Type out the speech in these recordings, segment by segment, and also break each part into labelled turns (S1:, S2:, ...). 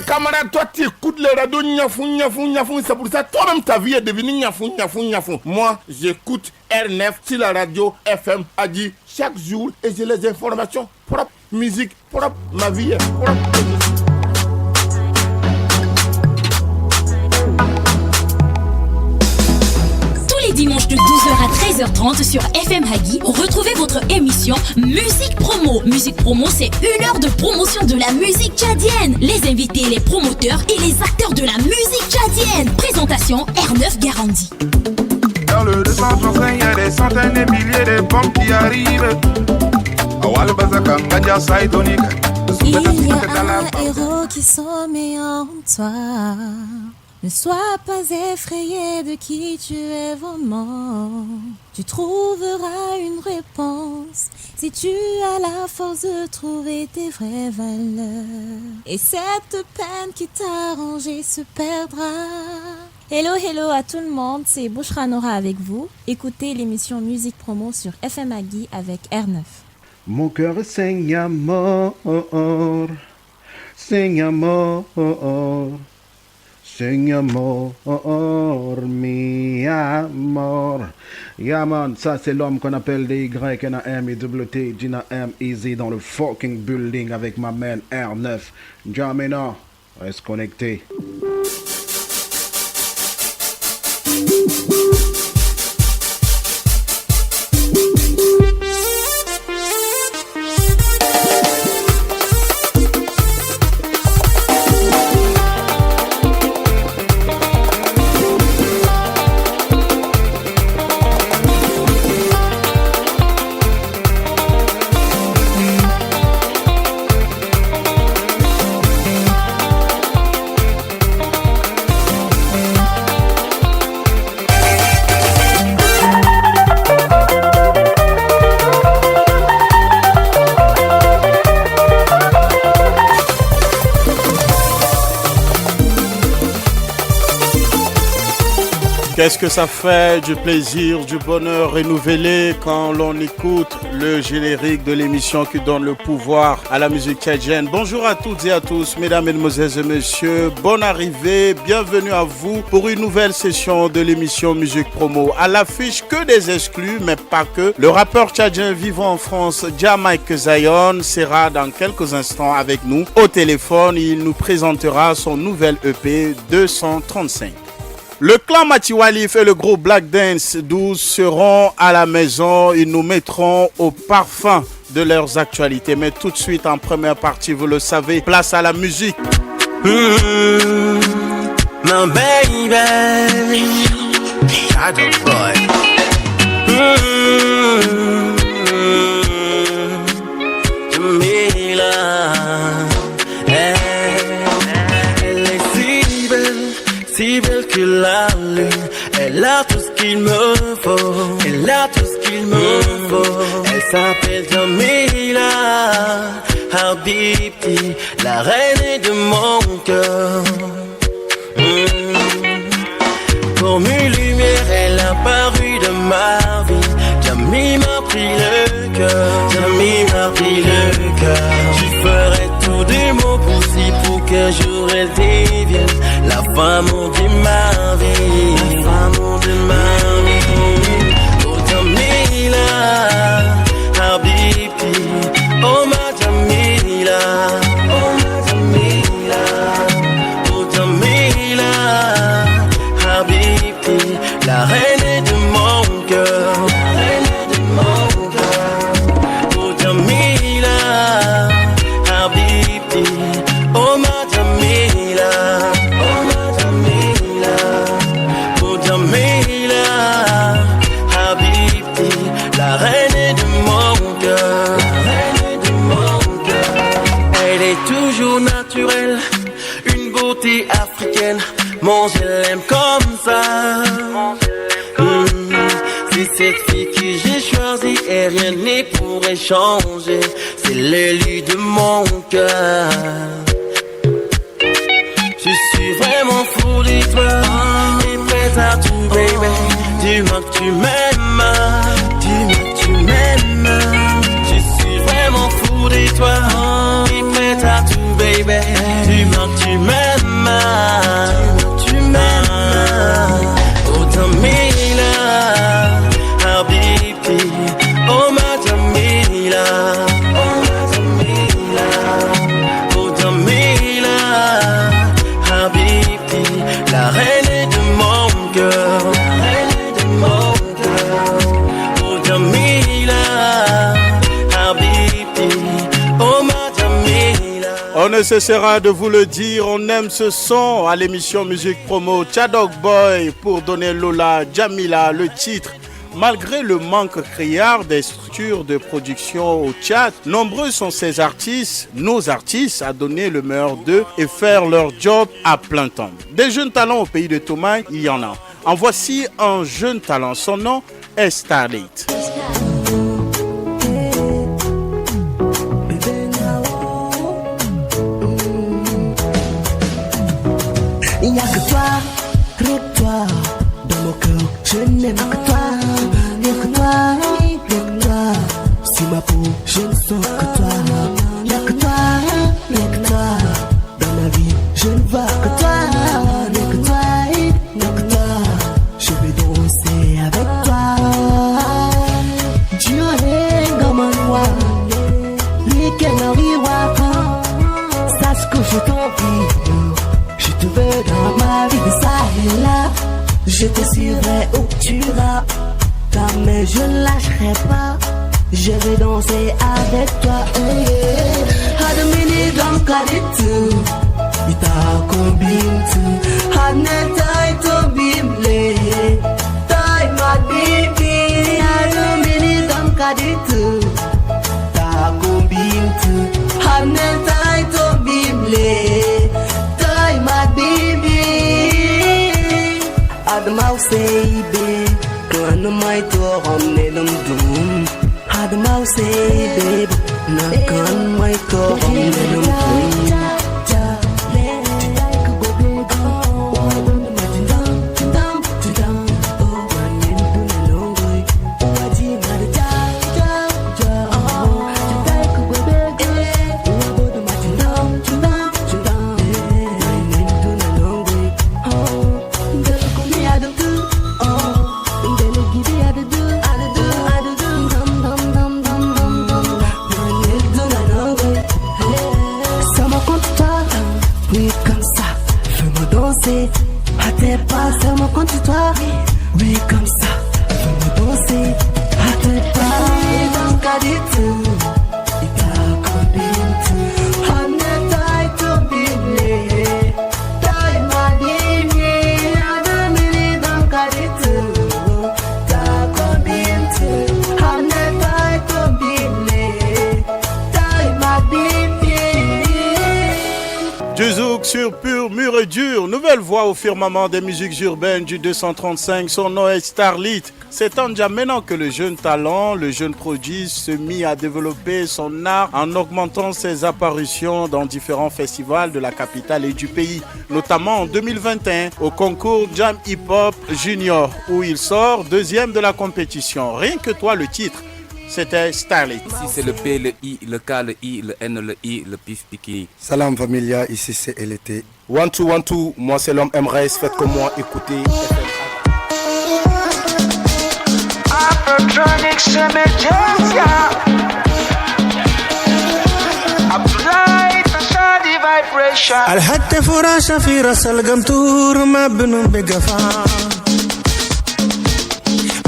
S1: camarade, toi tu écoutes les radios Niafou, c'est pour ça toi-même ta vie est devenue Niafou. Moi, j'écoute R9 sur la radio FM Agi chaque jour et j'ai les informations propres, musique propre, ma vie est propre.
S2: Dimanche de 12h à 13h30 sur FM Hagi, retrouvez votre émission Musique Promo. Musique Promo, c'est 1 heure de promotion de la musique tchadienne. Les invités, les promoteurs et les acteurs de la musique tchadienne. Présentation R9 Garandi.
S3: Dans le 235, il y a des centaines et milliers de bombes qui arrivent.
S4: Il y a un héros qui sommeille en toi. Ne sois pas effrayé de qui tu es vraiment. Tu trouveras une réponse si tu as la force de trouver tes vraies valeurs. Et cette peine qui t'a rangé se perdra. Hello à tout le monde, c'est Bouchra Nora avec vous. Écoutez l'émission Musique Promo sur FM Hagi avec R9.
S5: Mon cœur saigne à mort, saigne à mort. Sing amor, mi amor. Yeah man, ça c'est l'homme qu'on appelle des Y, N-A-M et W-T, Gina M, Easy dans le fucking building avec ma man R9. Jamina, reste connecté.
S6: Qu'est-ce que ça fait du plaisir, du bonheur renouvelé quand l'on écoute le générique de l'émission qui donne le pouvoir à la musique tchadienne. Bonjour à toutes et à tous, mesdames, mesdemoiselles et messieurs. Bonne arrivée, bienvenue à vous pour une nouvelle session de l'émission Musique Promo. À l'affiche que des exclus, mais pas que. Le rappeur tchadien vivant en France, Jamaïque Zion, sera dans quelques instants avec nous au téléphone. Il nous présentera son nouvel EP 235. Le clan Matiwalif et le groupe Black Dance 12 seront à la maison. Ils nous mettront au parfum de leurs actualités. Mais tout de suite, en première partie, vous le savez, place à la musique.
S7: My baby, shadow boy. Jamila, elle est si belle que la lune. Elle a tout ce qu'il me faut. Elle a tout ce qu'il me faut. Elle s'appelle Jamila Habibti, la reine de mon cœur. Comme une lumière, elle a paru de ma vie. Jamy m'a pris le cœur. Jamy m'a pris le cœur. Je ferai tout de mon possible pour qu'un jour elle devienne la femme de ma vie. La femme de ma vie. Oh Jamila, Habibti. Oh ma Jamila. Oh ma Jamila. Oh Jamila, Habibti. La reine de mon cœur. La reine de mon cœur. Oh Jamila, Habibti. Oh ma Jamila. Oh ma Jamila. Oh Jamila, Habibti. La reine de mon cœur. La reine de mon cœur. Elle est toujours naturelle, une beauté africaine. Mon je l'aime comme ça. C'est cette fille que j'ai choisie et rien ne pourrait changer. C'est l'élu de mon cœur. Je suis vraiment fou de toi et prête à tout, baby. Dis-moi que tu m'aimes, dis-moi que tu m'aimes. Je suis vraiment fou de toi et prête à tout, baby. Dis-moi que tu m'aimes, tu m'aimes. Oh Jamila, Habibti, oh ma Jamila, oh Jamila, oh Jamila, Habibti, la reine de mon cœur, la reine de mon cœur. Oh Jamila, Habibti, oh ma Jamila.
S6: On ne cessera de vous le dire, on aime ce son à l'émission Musique Promo. Tchadog Boy pour donner Lola Jamila le titre. Malgré le manque criard des structures de production au Tchad, nombreux sont ces artistes, nos artistes, à donner le meilleur d'eux et faire leur job à plein temps. Des jeunes talents au pays de Toumai, il y en a. En voici un jeune talent, son nom est Starlight.
S8: Il n'y a que toi, rien que toi, dans mon cœur, je n'aime que toi, rien que toi, rien que toi, sur ma peau, je ne sens que toi, rien que toi, rien que toi, dans ma vie, je ne vois que toi, rien que toi, rien que toi, je vais danser avec toi, Dieu est comme un roi, lui qui est sache que je t'envie. Je te veux dans ma vie, ça et là. Je te suivrai où tu iras. Mais je ne lâcherai pas. Je vais danser avec toi. Admini dans Kaditu. Ita kombintu. Hanetai to bimle. Tai madibi. Admini dans Kaditu. Ta kombintu. Hanetai to bimle. My baby, Adama Useibe, Kwana my door on Nedum Doom. Adama Useibe, Nakan my door on Nedum Doom. Seulement contre toi, oui comme ça, fais-moi danser, à tes pas, dans Kaditu, Ita Kombintu, Hanetai to Bile, Tai Madini, Adamini dans Kaditu, Ta Kombintu, Hanetai to Bile, Tai Madini.
S6: Du zouk sur pur, mur et dur, nouvelle voix au firmament des musiques urbaines du 235, son nom est Starlight. C'est en maintenant que le jeune talent, le jeune prodige se mit à développer son art en augmentant ses apparitions dans différents festivals de la capitale et du pays, notamment en 2021 au concours Jam Hip Hop Junior où il sort deuxième de la compétition. Rien que toi le titre. C'était Starlight.
S9: Ici c'est le P, le I, le K, le I, le N, le I, le Pif Piki.
S10: Salam familia, ici c'est LT. 1-2-1-2, moi c'est l'homme MRS, faites comme moi, écoutez.
S3: Afrotronics emergencia. Apply the shady vibration.
S8: الحتى فراشة في راس القمطور ما بنو بقفا.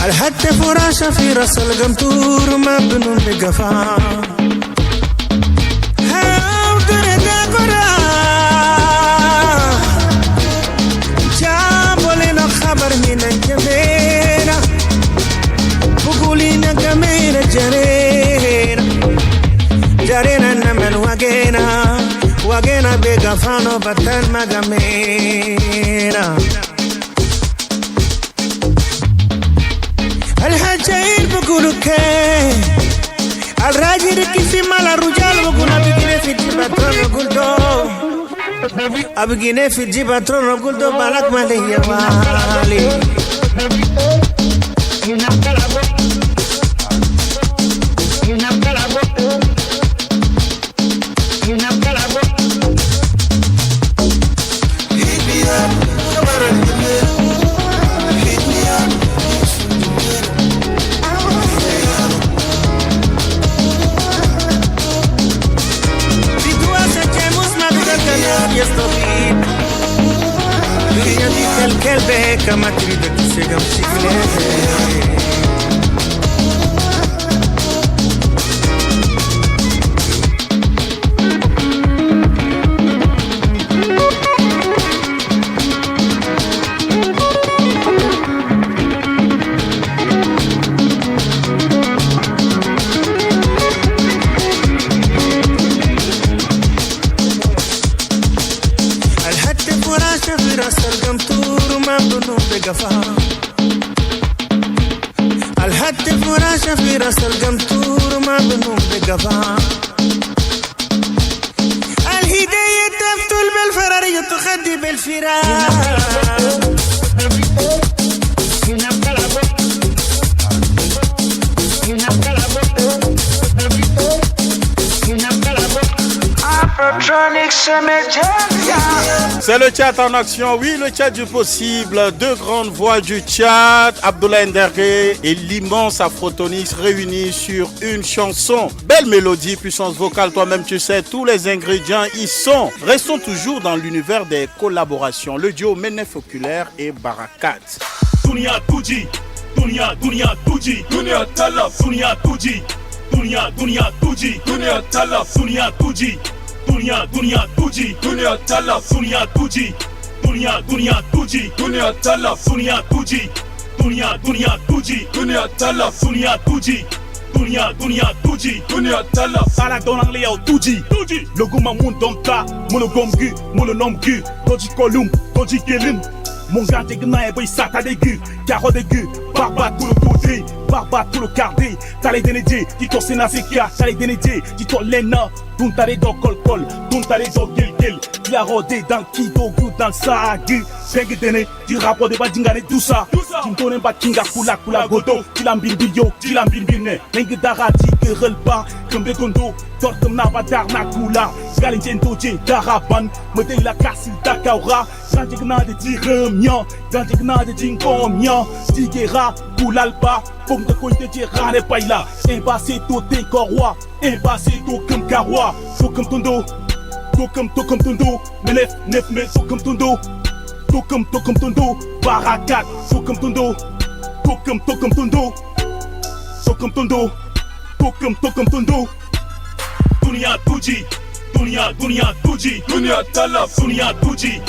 S8: الحتى فراشة في راس القمطور ما بنو بقفا. جابوا لنا خبر من الجميلة بقولينا جميلة جرينا نمن وقينا بقفانو بطل ما جميلة الحجين بقولوا كي الراجل كيف مال الرجال بقولنا بقينا في الجباترون وقلتو أبقينا في الجباترون وقلتو بالك مالي يا والي
S7: kelbe kama trida kisegam shikne الهتف وراشة في راس القمطور ما بنوم بقفا الهداية تفتل بالفرارية تخدي بالفراق
S6: C'est le chat en action, oui, le chat du possible. Deux grandes voix du chat, Abdoulaye Ndergué et l'immense Afrotonix réunis sur une chanson. Belle mélodie, puissance vocale, toi-même tu sais, tous les ingrédients y sont. Restons toujours dans l'univers des collaborations. Le duo Menef Oculaire et Barakat.
S11: Dunia Tuji, Dunia Tuji, Dunia Talaf, Dunia Tuji, Dunia Tuji, Dunia Talaf, Dunia Tuji. Dunia Tuji, Dunia Talaf, Dunia Tuji, Dunia Tuji, Dunia Talaf, Dunia Tuji, Dunia Tuji, Dunia Talaf, Dunia Tuji, Dunia Tuji, Dunia Talaf. Sala donang leo Tuji, Logo mamun domta, monogomgu, mononomgu, Toji kolum, Toji kelim. Mon gars dégna et boy sata dégu, caro dégu, barba tout le côté, barba tout le cardé, t'as les dénédiés, dit ton sénazékia, t'as les dénédiés, dit ton lena, ton t'as les do col, ton t'as les do gil, il a rodé dans kido, dans le sagu, bengue déné, dit rapport de badingane tout ça, tu m'donnes pas kinga kula godo, tilambin bio, tilambin bine, bengue darati, que relpa, comme des gondo, tortum nabadar nakula, galinjen doje, daraban, modèle la casse, dakaura, Jandigna de Diremian, Jandigna de Jingomian, Tigera, Poulalpa, Pong de Coin de Tira ne Paila, Embassé tout Tekorwa, Embassé tout comme Karwa, Tokum Tondo, Tokum Tondo, Melef, Nef, Me, Tokum Tondo, Tokum Tondo, Barakat, Tokum Tondo, Tokum Tondo, Tokum Tondo, Tokum Tondo, Dunia Tuji, Dunia Tuji, Dunia Talaf, Dunia Tuji.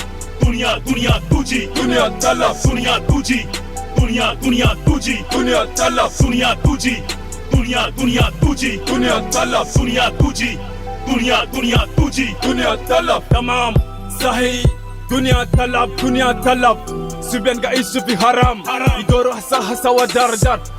S11: Dunia Tuji, Dunia Talaf, Dunia Tuji, Dunia Tuji, Dunia Talaf, Dunia Tuji, Dunia Tuji, Dunia Talaf, Dunia Tuji, Dunia Tuji, Dunia Talaf. Tamam, Sahi, Dunia Talaf, Suben ga isu fi haram, Idoro hasa wa dar,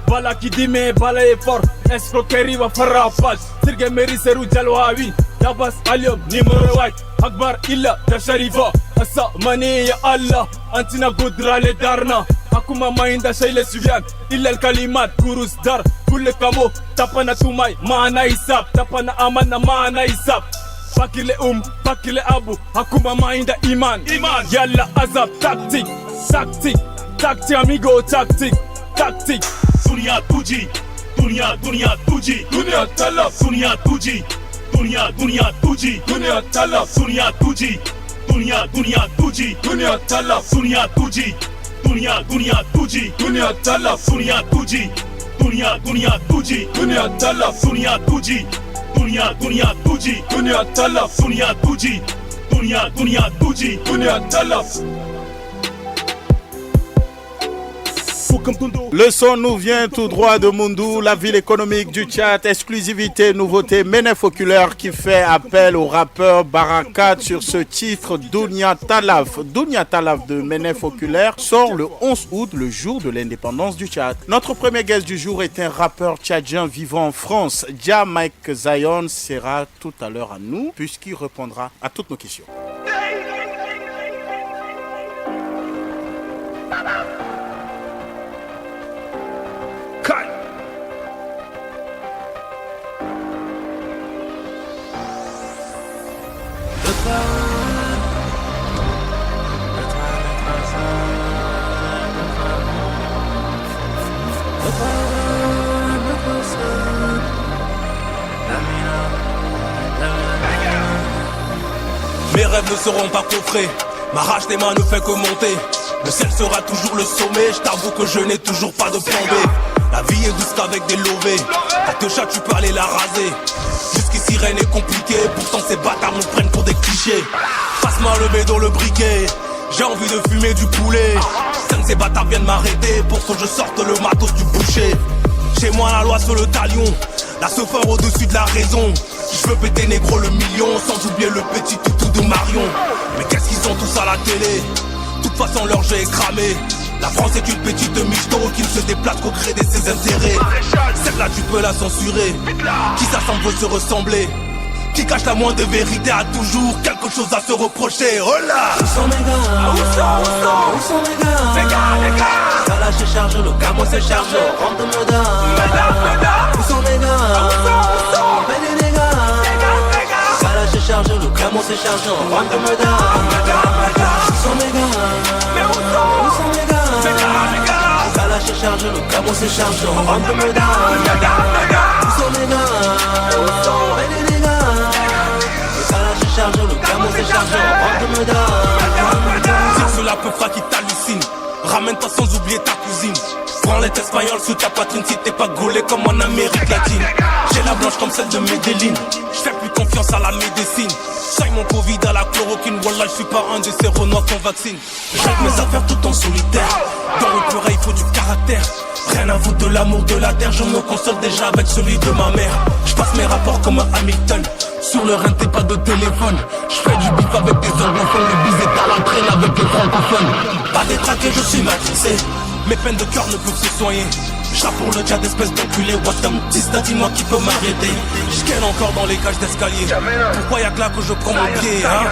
S11: Bala ki dime, bala e fort, escroquerie wa farafal, Sirge meri seru jalwawi, Dabas Alium, numéro 1, Akbar illa da Sharifa. Asa mani ya Allah, antina gudra le darna. Akuma mainda shayle subyan, illa al kalimat kurus dar. Kulle kamo, tapana tumay, maana isab. Tapana amana, maana isab. Fakile fakile abu, akuma mainda iman. Yalla azab, tactic amigo, tactic. Dunia Tuji, Dunia Tuji, Dunia Talaf, Dunia Tuji, Dunia Tuji, Dunia Talaf, Dunia Tuji. Dunia Tuji, Dunia Talaf, Dunia Tuji, Dunia Tuji, Dunia Talaf, Dunia Tuji, Dunia Tuji, Dunia Talaf, Dunia Tuji, Dunia Tuji, Dunia Talaf, Dunia Tuji, Dunia Tuji, Dunia Talaf.
S6: Le son nous vient tout droit de Mundou, la ville économique du Tchad. Exclusivité, nouveauté, Menef Oculaire qui fait appel au rappeur Barakat sur ce titre Dunia Talaf. Dunia Talaf de Menef Oculaire sort le 11 août, le jour de l'indépendance du Tchad. Notre premier guest du jour est un rappeur tchadien vivant en France. Jah Mike Zion sera tout à l'heure à nous puisqu'il répondra à toutes nos questions.
S12: Mes rêves ne seront pas coffrés, ma rage des mains ne fait que monter.
S7: Le ciel sera toujours le sommet, je t'avoue que je n'ai toujours pas de plan B. La vie est douce qu'avec des lovés. Ta techa tu peux aller la raser. Jusqu'ici rien n'est compliqué, pourtant ces bâtards nous prennent pour des clichés. Passe-moi le bédo, le briquet. J'ai envie de fumer du poulet. Cinq ces bâtards viennent m'arrêter pour que je sorte le matos du boucher. Chez moi la loi sur le talion, la sephore au-dessus de la raison. Je veux péter négro le million, sans oublier le petit toutou de Marion. Mais qu'est-ce qu'ils ont tous à la télé? De toute façon leur jeu est cramé. La France est une petite michto qui ne se déplace qu'au gré de ses intérêts. Celle-là tu peux la censurer. Qui ça semble se ressembler? Qui cache la moindre vérité a toujours quelque chose à se reprocher. Oh là!
S8: Où sont mes gars? Où sont mes gars? Les gars. Ça là je charge, le camo se charge. Rentre me dans. Où sont mes gars? Venez les gars. Ça là je charge, le camo se charge. Rentre me dans. Où sont mes gars? Où sont mes gars? Ça là je charge, le camo se charge. Rentre me dans. Où sont mes gars? Venez les gars. Charge, le camo c'est chargé, rentre-me dans.
S7: Dire cela peut pas qui t'hallucine. Ramène-toi sans oublier ta cousine. Prends les espagnol sous ta poitrine si t'es pas gaulé comme en Amérique latine. J'ai la blanche comme celle de Medellin. J'fais plus confiance à la médecine. J'saille mon Covid à la chloroquine. Wallah, j'suis pas un de ces renois qu'on vaccine. J'règle mes affaires tout en solitaire. Dans le pleurer, il faut du caractère. Rien à foutre de l'amour de la terre. Je me console déjà avec celui de ma mère. J'passe mes rapports comme un Hamilton. Sur le rein, t'es pas de téléphone. J'fais du bif avec des anglophones. Le bise est à l'entraîne avec les francophones. Pas détraqué, je suis matrixé. Mes peines de cœur ne peuvent se soigner. J'rappe pour le diable d'espèce d'enculé. What up, dis-moi qui peut m'arrêter. J'gaine encore dans les cages d'escalier. Pourquoi y'a que là que je prends mon pied, hein?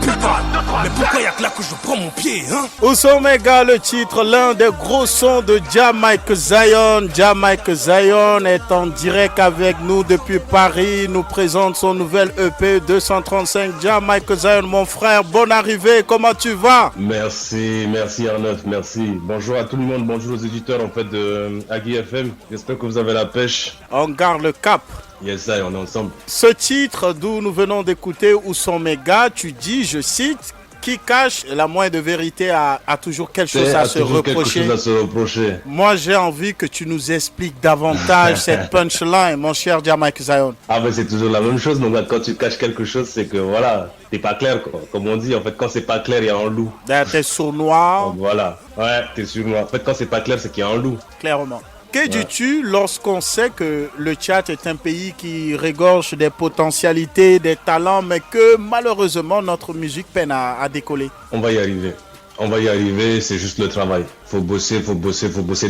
S7: Putain, mais pourquoi y'a que là que je prends mon pied, hein?
S6: Où sont mes gars, le titre, l'un des gros sons de Jamaica Zion. Jamaica Zion est en direct avec nous depuis Paris, nous présente son nouvel EP 235. Jamaica Zion, mon frère, bonne arrivée, comment tu vas?
S12: Merci Arnaud, merci. Bonjour à tout le monde, bonjour aux éditeurs en fait de Agui FM. J'espère que vous avez la pêche.
S6: On garde le cap.
S12: Yes, ça, on est ensemble.
S6: Ce titre d'où nous venons d'écouter, Où sont mes gars, tu dis, je cite, qui cache la moindre vérité a toujours quelque chose à se reprocher. Moi, j'ai envie que tu nous expliques davantage cette punchline, mon cher Jamaica Zion.
S12: Ah, mais c'est toujours la même chose. Donc, quand tu caches quelque chose, c'est que voilà, t'es pas clair, quoi. Comme on dit, en fait, quand c'est pas clair, il y a un loup.
S6: T'es sournois.
S12: Donc, voilà, ouais, t'es sournois. En fait, quand c'est pas clair, c'est qu'il y a un loup.
S6: Clairement. Que dis-tu lorsqu'on sait que le Tchad est un pays qui regorge des potentialités, des talents, mais que malheureusement notre musique peine à décoller?
S12: On va y arriver. On va y arriver, c'est juste le travail. Faut bosser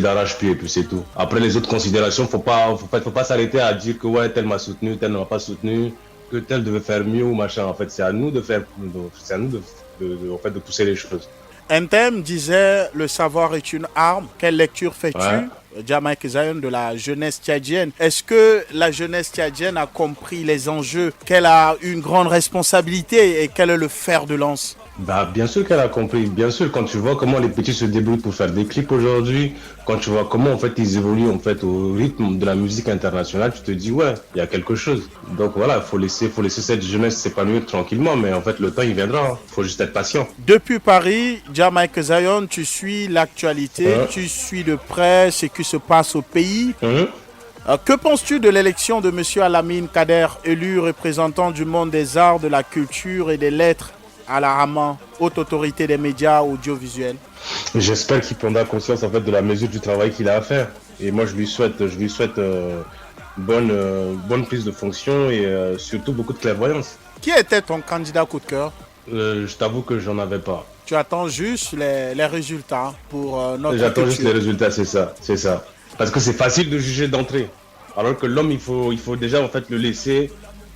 S12: d'arrache-pied et puis c'est tout. Après les autres considérations, faut pas s'arrêter à dire que ouais, tel m'a soutenu, tel ne m'a pas soutenu, que tel devait faire mieux ou machin. En fait, c'est à nous de faire, c'est à nous de pousser les choses.
S6: Ntem disait le savoir est une arme. Quelle lecture fais-tu, Jamaica Zion, de la jeunesse tchadienne? Est-ce que la jeunesse tchadienne a compris les enjeux, qu'elle a une grande responsabilité et quel est le fer de lance?
S12: Bah, bien sûr qu'elle a compris. Bien sûr, quand tu vois comment les petits se débrouillent pour faire des clips aujourd'hui, quand tu vois comment en fait ils évoluent en fait au rythme de la musique internationale, tu te dis ouais, il y a quelque chose. Donc voilà, faut laisser cette jeunesse s'épanouir tranquillement, mais en fait le temps il viendra. Faut juste être patient.
S6: Depuis Paris, Jamaica Zion, tu suis l'actualité, tu suis de près ce qui se passe au pays. Que penses-tu de l'élection de Monsieur Alamine Kader, élu représentant du monde des arts, de la culture et des lettres à la Raman, haute autorité des médias audiovisuels?
S12: J'espère qu'il prendra conscience en fait de la mesure du travail qu'il a à faire. Et moi je lui souhaite bonne prise de fonction et surtout beaucoup de clairvoyance.
S6: Qui était ton candidat coup de cœur?
S12: Je t'avoue que j'en avais pas.
S6: Tu attends juste les résultats pour notre
S12: J'attends
S6: culture.
S12: juste les résultats, c'est ça. Parce que c'est facile de juger d'entrée. Alors que l'homme, il faut déjà en fait le laisser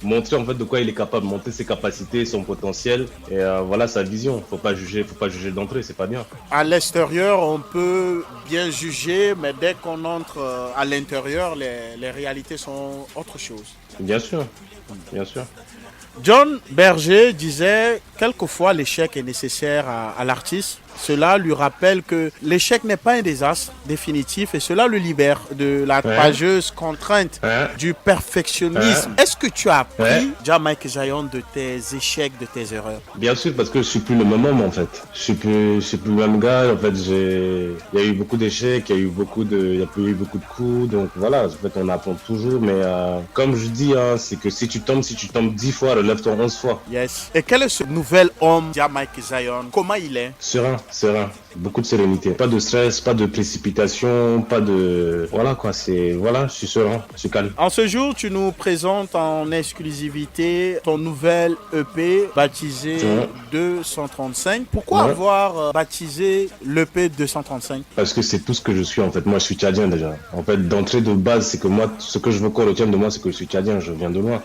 S12: montrer en fait de quoi il est capable, montrer ses capacités, son potentiel et voilà sa vision. Faut pas juger d'entrée, c'est pas bien.
S6: À l'extérieur, on peut bien juger, mais dès qu'on entre à l'intérieur, les réalités sont autre chose.
S12: Bien sûr, bien sûr.
S6: John Berger disait quelquefois l'échec est nécessaire à l'artiste. Cela lui rappelle que l'échec n'est pas un désastre définitif et cela le libère de la rageuse contrainte du perfectionnisme. Est-ce que tu as appris, Mike Zion, de tes échecs, de tes erreurs?
S12: Bien sûr, parce que je suis plus le même homme en fait. Je suis plus le même gars. En fait, il y a eu beaucoup d'échecs, il y a eu beaucoup de coups. Donc voilà, en fait, on apprend toujours. Mais comme je dis, c'est que si tu tombes 10 fois, relève-toi 11 fois.
S6: Yes. Et quel est ce nouvel homme, Mike Zion? Comment il est?
S12: Serein. Beaucoup de sérénité. Pas de stress, pas de précipitation, pas de... Voilà quoi, je suis serein, je suis calme.
S6: En ce jour, tu nous présentes en exclusivité ton nouvel EP baptisé 235. Pourquoi avoir baptisé l'EP 235?
S12: Parce que c'est tout ce que je suis en fait. Moi, je suis tchadien déjà. En fait, d'entrée de base, c'est que moi, ce que je veux qu'on retienne de moi, c'est que je suis tchadien. Je viens de loin.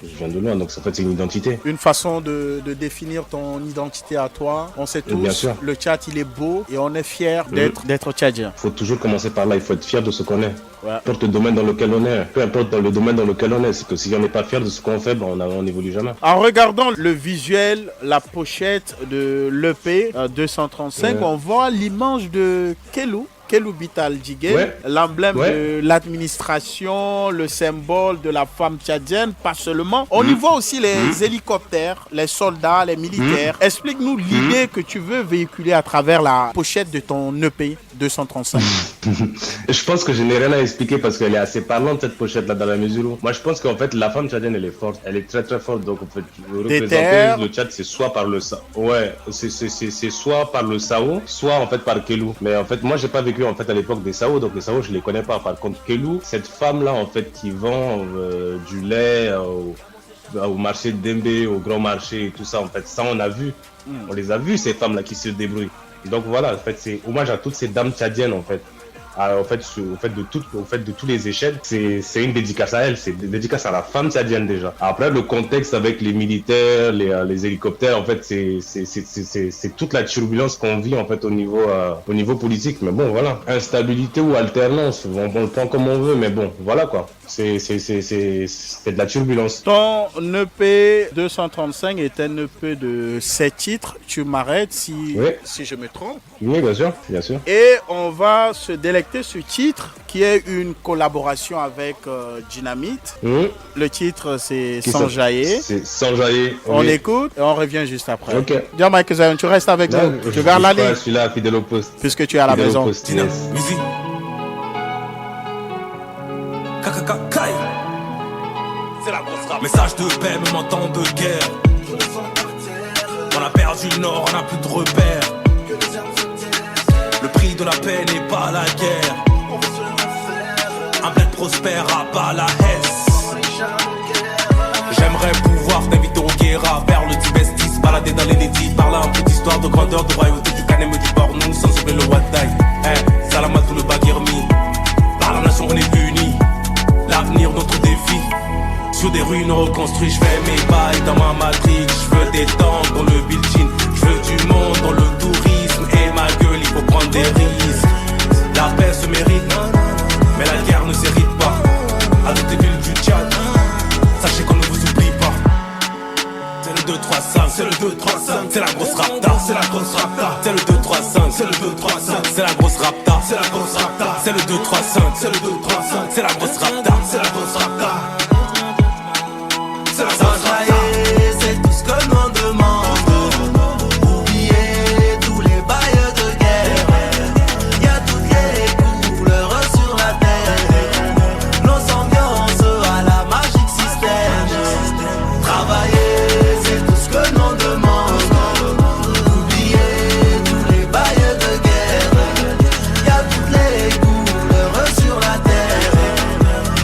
S12: Donc en fait, c'est une identité.
S6: Une façon de définir ton identité à toi. On sait tous, le Tchad, il est beau et on est fier d'être tchadien.
S12: Il faut toujours commencer par là, il faut être fier de ce qu'on est. Peu importe le domaine dans lequel on est, peu importe le domaine dans lequel on est, c'est que si on n'est pas fier de ce qu'on fait, on n'évolue jamais.
S6: En regardant le visuel, la pochette de l'EP 235, on voit l'image de Kelou Bital Djigué, l'emblème de l'administration, le symbole de la femme tchadienne, pas seulement. On y voit aussi les hélicoptères, les soldats, les militaires. Explique-nous l'idée que tu veux véhiculer à travers la pochette de ton EP 235.
S12: Je pense que je n'ai rien à expliquer parce qu'elle est assez parlante cette pochette-là dans la mesure où... Moi je pense qu'en fait la femme tchadienne elle est forte, elle est très très forte. Donc en fait représenter le Tchad c'est soit par le c'est soit par le Sao, soit en fait par Kelou. Mais en fait moi j'ai pas vécu en fait à l'époque des Sao, donc les Sao je les connais pas. Par contre Kelou, cette femme là en fait qui vend du lait au marché de Dembé, au grand marché et tout ça, en fait ça on a vu, on les a vus ces femmes là qui se débrouillent. Donc voilà, en fait c'est hommage à toutes ces dames tchadiennes en fait. Au fait de tous les échecs, c'est une dédicace à elle, c'est une dédicace à la femme tchadienne déjà. Après le contexte avec les militaires, les hélicoptères, en fait c'est toute la turbulence qu'on vit en fait au niveau politique. Mais bon voilà, instabilité ou alternance, on le prend comme on veut, mais bon voilà quoi. C'est de la turbulence.
S6: Ton EP 235 est un EP de 7 titres. Tu m'arrêtes si je me trompe.
S12: Oui, bien sûr, bien sûr.
S6: Et on va se délecter ce titre qui est une collaboration avec Dynamite. Le titre c'est Sans Jaillir.
S12: C'est Sans Jaillir.
S6: On écoute et on revient juste après.
S12: Ok.
S6: Dis Mike Zion, tu restes avec nous. Tu gardes la ligne.
S12: Je suis là, fidèle au poste.
S6: Puisque tu es à la maison.
S9: Musique. C'est la grosse rap. Message de paix, même en temps de guerre. On a perdu le nord, on n'a plus de repères. Le prix de la paix n'est pas la guerre. Un bled prospère à pas la Hesse. J'aimerais pouvoir t'inviter au Guéra, vers le Tibestis, balader dans les dédits, parler un peu d'histoire de grandeur, de royauté du Canem et du Bornou, sans oublier le Wadaï. Salam à tout le Baguirmi. Par la nation on est unis. L'avenir notre défi. Sur des ruines reconstruites, je fais mes bails dans ma matrix. Je veux des temps dans le building. Je veux du monde dans le tourisme. Et ma gueule, il faut prendre des risques. La paix se mérite, mais la guerre ne s'hérite pas. À toutes les villes du Tchad, sachez qu'on ne vous oublie pas. C'est le 235, c'est le 235, c'est la grosse rapta, c'est la grosse rapta. C'est le 235, c'est le 235, c'est la grosse rapta, c'est la grosse rapta. C'est le 235, c'est le 235, c'est la grosse rapta, c'est la grosse rapta. C'est la grosse rapta. C'est tout ce que l'on demande. Oubliez tous les bails de guerre. Y'a toutes les couleurs sur la terre. Nos ambiances à la magique système. Travailler, c'est tout ce que l'on demande. Oubliez tous les bails de guerre. Y'a toutes les couleurs sur la terre.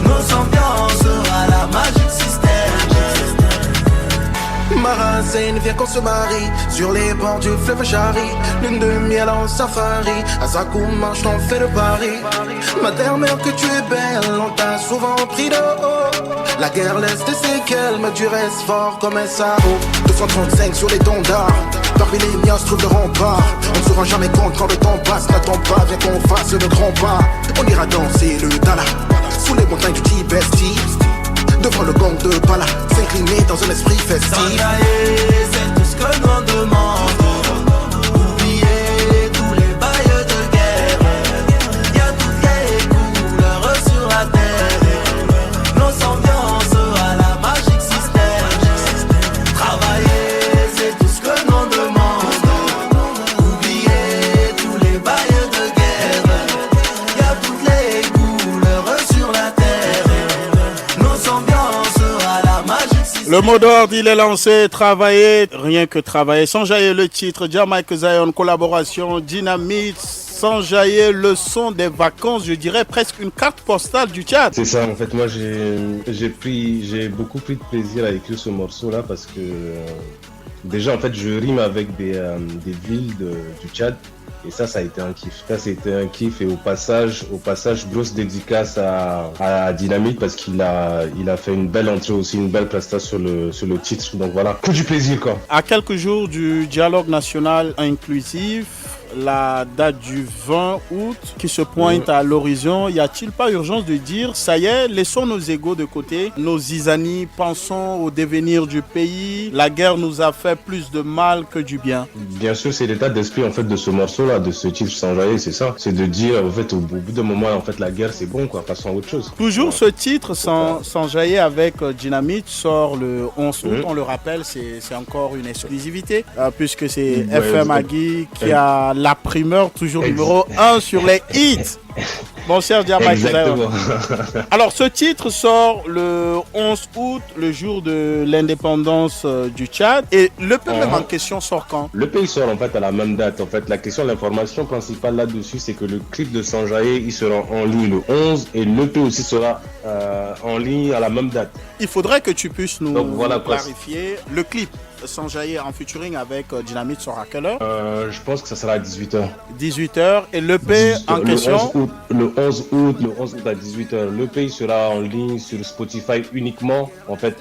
S9: Nos ambiances à la magique système. Marazine, viens qu'on se marie sur les bords du fleuve Chari. Lune de miel en safari, à Zakouma, je t'en fais le pari. Ma dernière que tu es belle, on t'a souvent pris de haut. La guerre laisse des séquelles, mais tu restes fort comme un sao. 235 sur les tondards, parmi les miens se trouve le rempart. On ne se rend jamais compte quand le temps passe. N'attends pas, viens qu'on fasse le grand pas. On ira danser le Dala, sous les montagnes du Tibesti.
S8: devant le gong de Bala, s'incliner dans un esprit festif.
S7: S'enjailler, c'est tout ce que l'on demande. Oublier tous les bails de guerre. Y'a toutes les couleurs sur la terre. Nos ambiances à la magique système. Travailler, c'est tout ce que l'on demande. Oublier tous les bails de guerre. Y'a toutes les couleurs sur la terre. Nos ambiances à la magique système.
S6: Le mot d'ordre, il est lancé, travailler, rien que travailler. S'enjailler le titre, Jamaica Zion, collaboration, Dynamite, S'enjailler le son des vacances, je dirais presque une carte postale du Tchad.
S12: C'est ça, en fait, moi j'ai beaucoup pris de plaisir à écrire ce morceau-là parce que déjà, en fait, je rime avec des villes du Tchad. Et ça a été un kiff. Ça, c'était un kiff. Et au passage, grosse dédicace à Dynamite parce qu'il a fait une belle entrée aussi, une belle prestation sur le titre. Donc voilà, que du plaisir, quoi.
S6: À quelques jours du dialogue national inclusif, la date du 20 août qui se pointe à l'horizon, y a-t-il pas urgence de dire, ça y est, laissons nos égos de côté, nos zizanies, pensons au devenir du pays, la guerre nous a fait plus de mal que du bien.
S12: Bien sûr, c'est l'état d'esprit en fait de ce morceau-là, de ce titre S'enjailler, c'est ça. C'est de dire, en fait, au bout d'un moment, en fait, la guerre c'est bon, quoi, passons à autre chose.
S6: Toujours ce titre, S'enjailler avec Dynamite, sort le 11 août, on le rappelle, c'est encore une exclusivité, puisque c'est FM Agui qui a la primeur, toujours numéro 1 sur les hits. Bon, cher Jamaica Zion. Alors, ce titre sort le 11 août, le jour de l'indépendance du Tchad. Et le pays même en question sort quand?
S12: Le pays sort en fait à la même date. En fait, la question, l'information principale là-dessus, c'est que le clip de S'enjailler, il sera en ligne le 11 et le pays aussi sera en ligne à la même date.
S6: Il faudrait que tu puisses nous
S12: voilà,
S6: clarifier le clip. S'enjailler en featuring avec Dynamite sera à quelle heure?
S12: Je pense que ça sera à 18h.
S6: 18h et l'EP en question?
S12: Le 11 août à 18h. L'EP sera en ligne sur Spotify uniquement en fait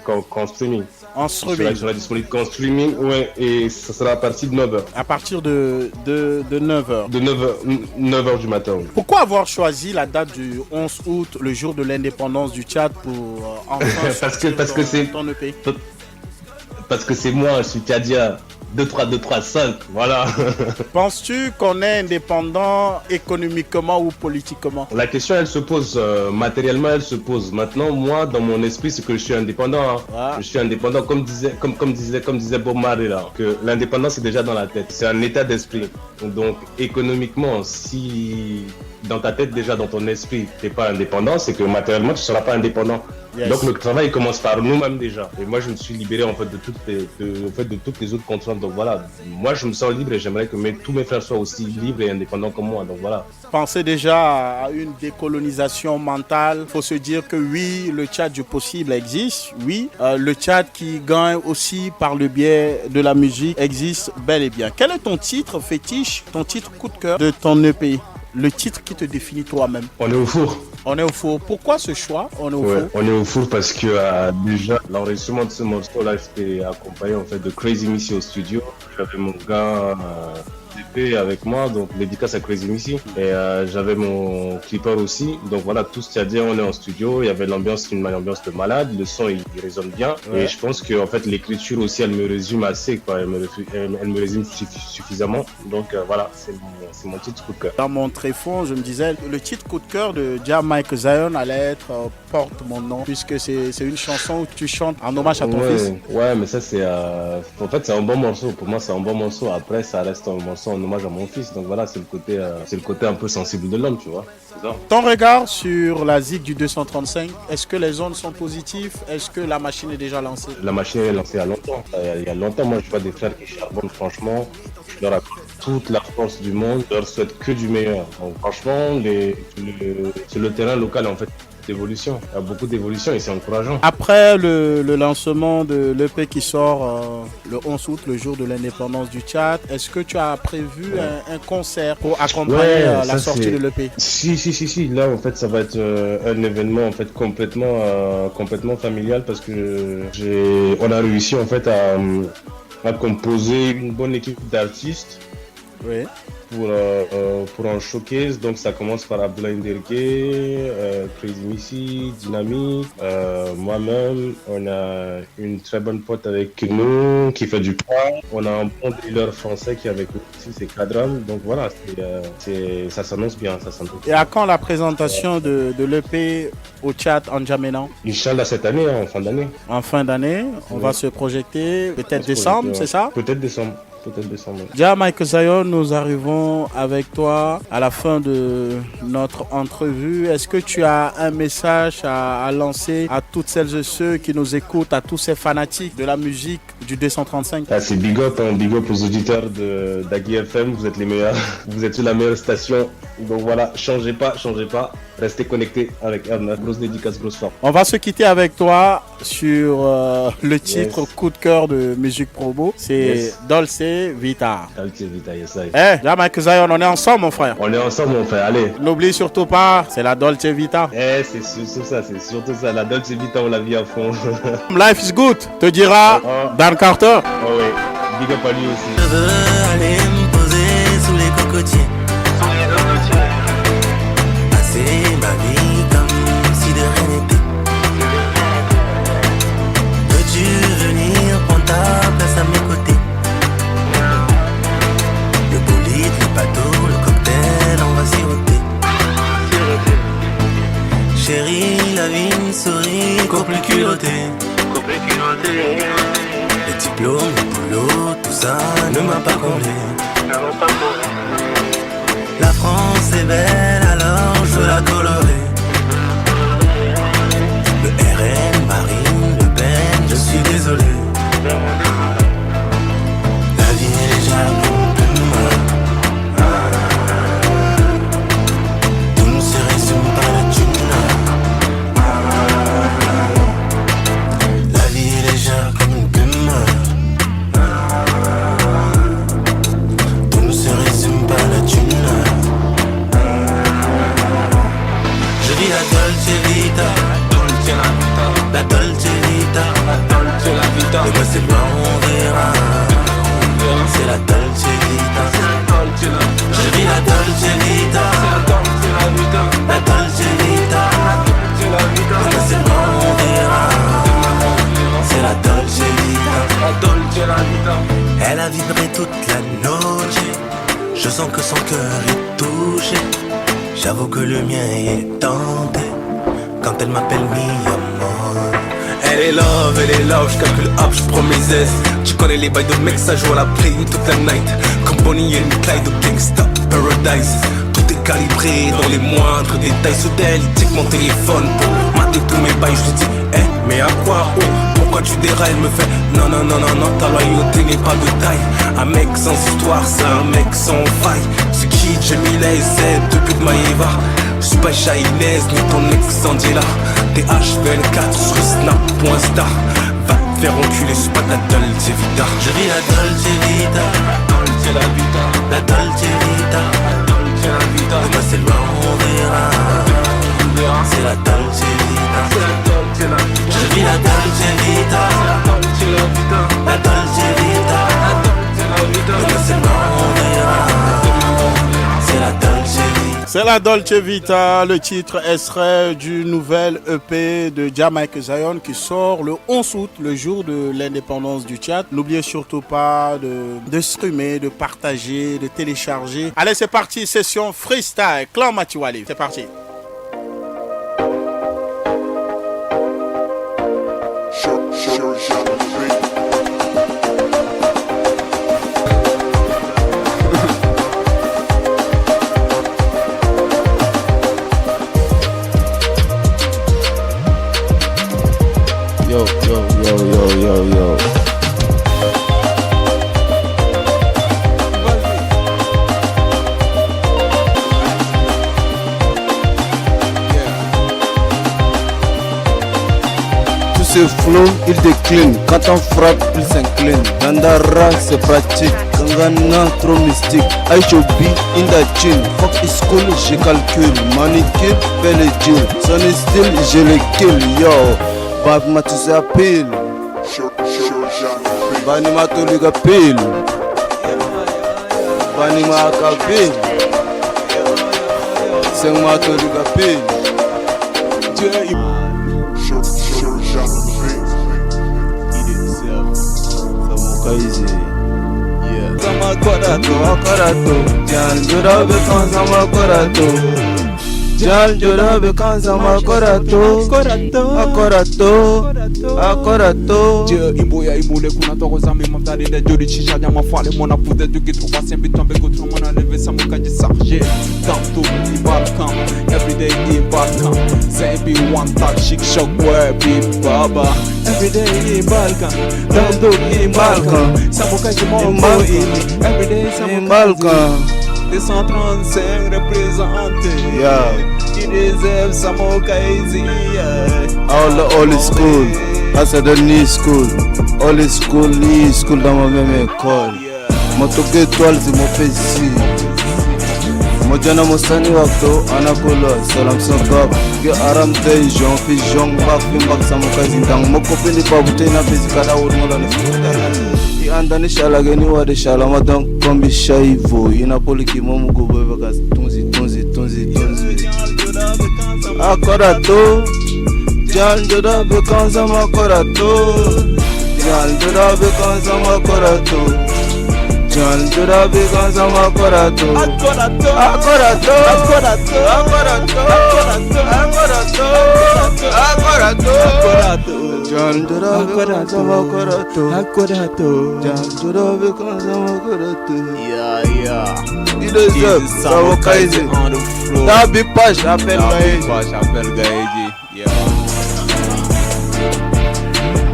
S12: qu'en streaming.
S6: En streaming.
S12: Il sera disponible qu'en streaming, ouais, et ça sera à partir de 9h.
S6: À partir de 9h.
S12: De 9h du matin. Oui.
S6: Pourquoi avoir choisi la date du 11 août, le jour de l'indépendance du Tchad, pour enfin
S12: parce que c'est
S6: ton EP?
S12: Parce que c'est moi, je suis tchadien. 2-3-2-3-5, voilà.
S6: Penses-tu qu'on est indépendant économiquement ou politiquement?
S12: La question, elle se pose, matériellement, elle se pose. Maintenant, moi, dans mon esprit, c'est que je suis indépendant. Hein. Ah. Je suis indépendant, comme disait Bob Marley, là, que l'indépendance, c'est déjà dans la tête. C'est un état d'esprit. Donc, économiquement, si dans ta tête, déjà, dans ton esprit, tu n'es pas indépendant, c'est que matériellement, tu ne seras pas indépendant. Yes. Donc le travail commence par nous-mêmes déjà. Et moi je me suis libéré en fait de toutes les autres contraintes. Donc voilà, moi je me sens libre et j'aimerais que tous mes frères soient aussi libres et indépendants comme moi. Donc voilà.
S6: Pensez déjà à une décolonisation mentale. Il faut se dire que oui, le Tchad du possible existe. Oui, le Tchad qui gagne aussi par le biais de la musique existe bel et bien. Quel est ton titre fétiche, ton titre coup de cœur de ton EP? Le titre qui te définit toi-même?
S12: On est au four.
S6: On est au four. Pourquoi ce choix? On est au four.
S12: On est au four parce que déjà l'enregistrement de ce morceau-là, j'étais accompagné en fait de Crazy Missy au studio. J'avais mon gars DP avec moi, donc dédicace à Crazy Missy. Et j'avais mon clipper aussi. Donc voilà, tout ce Tchadien, on est en studio. Il y avait l'ambiance, une ambiance de malade. Le son, il résonne bien. Ouais. Et je pense que en fait l'écriture aussi, elle me résume assez, quoi. Elle me résume suffisamment. Donc voilà, c'est mon titre coup de cœur.
S6: Dans mon tréfonds, je me disais, le titre coup de cœur de Jamaica Zion allait être Porte mon nom, puisque c'est une chanson où tu chantes en hommage à ton fils.
S12: Ouais, mais ça c'est en fait c'est un bon morceau. Pour moi c'est un bon morceau. Après ça reste un morceau en hommage à mon fils. Donc voilà, c'est le côté un peu sensible de l'homme, tu vois.
S6: Ton regard sur la ZIC du 235, est-ce que les ondes sont positives? Est-ce que la machine est déjà lancée?
S12: La machine est lancée il y a longtemps. Il y a longtemps, moi je vois des frères qui charbonnent, franchement. Je leur accorde toute la force du monde, je leur souhaite que du meilleur. Donc franchement, sur le terrain local en fait, d'évolution. Il y a beaucoup d'évolution et c'est encourageant.
S6: Après le lancement de l'EP qui sort le 11 août, le jour de l'indépendance du Tchad, est-ce que tu as prévu un concert pour accompagner la sortie de l'EP?
S12: Si. Là, en fait, ça va être un événement en fait complètement familial parce que on a réussi en fait à composer une bonne équipe d'artistes.
S6: Oui.
S12: pour un showcase. Donc ça commence par Abdoulaye Ndergué, Crazy Missy, Dynami, moi-même. On a une très bonne pote avec nous qui fait du pas. On a un bon dealer français qui est avec nous aussi, c'est Kadram. Donc voilà, ça s'annonce bien, ça s'annonce.
S6: Et à quand la présentation de l'EP au Tchad en Djamena?
S12: Inch'Allah cette année, en fin d'année.
S6: En fin d'année, on va se projeter peut-être décembre, c'est ça?
S12: Peut-être décembre.
S6: Déjà, Mike Zion, nous arrivons avec toi à la fin de notre entrevue. Est-ce que tu as un message à lancer à toutes celles et ceux qui nous écoutent, à tous ces fanatiques de la musique du 235?
S12: C'est big up aux auditeurs d'Agui FM, vous êtes les meilleurs, vous êtes sur la meilleure station. Donc voilà, changez pas, restez connectés avec Erna. Grosse dédicace, grosse forme.
S6: On va se quitter avec toi sur le titre coup de cœur de Musique Promo. C'est Dolce Vita.
S12: Dolce Vita, yes I.
S6: Mike Zion, on est ensemble mon frère.
S12: On est ensemble mon frère, allez.
S6: N'oublie surtout pas, c'est la Dolce Vita.
S12: C'est surtout ça, la Dolce Vita on la vit à fond.
S6: Life is good, te dira Dan Carter.
S12: Oh oui, big up à lui aussi.
S7: Je veux aller me poser sous les cocotiers. Passer ma vie comme si de rien n'était. Veux-tu venir prendre ta place à mes côtés? Le bolide, le bateau, le cocktail, on va siroter. Chérie, la vie me sourit, qu'au plus culotté. Les diplômes, le boulot, tout ça ne m'a pas comblé. La France est belle, alors je veux la colorer. Le RN, Marine, Le Pen, je suis désolé. La vie est légère, non plus mal. Tout ne se résume pas à la thune. La vie est légère comme une plume. Tout ne se résume pas à la thune. Je vis la Dolce Vita, la Dolce Vita, le mois c'est loin, on verra. C'est la Dolce Vita. Je vis la Dolce Vita, la Dolce Vita, le mois c'est loin, on verra. C'est la Dolce Vita. Elle a vibré toute la noche. Je sens que son cœur est touché. J'avoue que le mien est tenté quand elle m'appelle mi amor. Elle est love, je calcule hop, je prends mes aises. Tu connais les bails de mecs, ça joue à la play toute la night. Comme Bonnie et Clyde de Gangsta Paradise. Tout est calibré dans les moindres détails. Sous d'elle, il tique mon téléphone pour mater tous mes bails. Je lui dis, mais à quoi? Pourquoi tu dérailles? Elle me fait, non, ta loyauté n'est pas de taille. Un mec sans histoire, c'est un mec sans faille. C'est qui Jamila et Z depuis de Maïva. Je suis pas Shainez ni ton ex Angela. T'es H24 sur Snap.Insta. Va te faire enculer, c'est pas ta Dolce Vita. Je vis la Dolce Vita, la Dolce Vita. Demain c'est loin, on verra. C'est la Dolce Vita. Je vis la Dolce Vita, la Dolce Vita. Demain c'est loin, on verra. C'est la Dolce Vita.
S6: C'est la Dolce Vita, le titre extrait du nouvel EP de Mike Zion qui sort le 11 août, le jour de l'indépendance du Tchad. N'oubliez surtout pas de streamer, de partager, de télécharger. Allez, c'est parti, session freestyle, Clan Matiwali, c'est parti.
S13: Yo. Tous ces flots, ils déclinent. Quand on frappe, ils s'inclinent. Dandara, c'est pratique. Kangana, trop mystique. Aishobi, Indachin. Fuck is cool, je calcule. Manicule, fais le deal. Son style, je le kill. Yo. Bab Matisse à pile. Bani Matoliga pile. Banima Kapil, Sengmato de Kapil. Easy. Yeah. Sama korato, Jan Jura bekan sama korato. Jan Jura bekan sama korato. Akorato.
S14: Je imboya imule kuna toko zami mamtari de jodi chisha nyama fale mona pude du gitro pasen bitombe gutro mona leve samu kaji sarje. Tanto i Balkan, everyday i Balkan. Zembi one touch chic shock boy big baba. Everyday in Balkan, tanto in Balkan. Samu kaji mombo everyday samu
S13: Balkan.
S14: 235 representés.
S13: Yeah.
S14: Qui déserve Samu Kaisi.
S13: All the old school, that's the new school. Old school, new school dans ma même école. Mon toque étoile, c'est mon péché. Mon jana mostani wakto, anakola, salam sankab. Que aram te, j'en fais j'en bak, fimbak Samu Kaisi. Dans mon copain n'est pas bouteille, n'a pas zikada ou de molane. I andani shala geni wa de shala madam kombi shaivo. Ina poliki momu gobo bagas tunzi. Akorato. Jan Jura bekan sama korato. Jan Jura bekan sama korato. Jan Jura bekan sama korato. Akorato. Jan Jura bekan sama korato. Jan Jura bekan sama korato.
S14: Yeah.
S13: Il deserve Samu Kaisi.
S14: On the floor.
S13: Da big page, appelle
S14: Gaïdi. Yeah.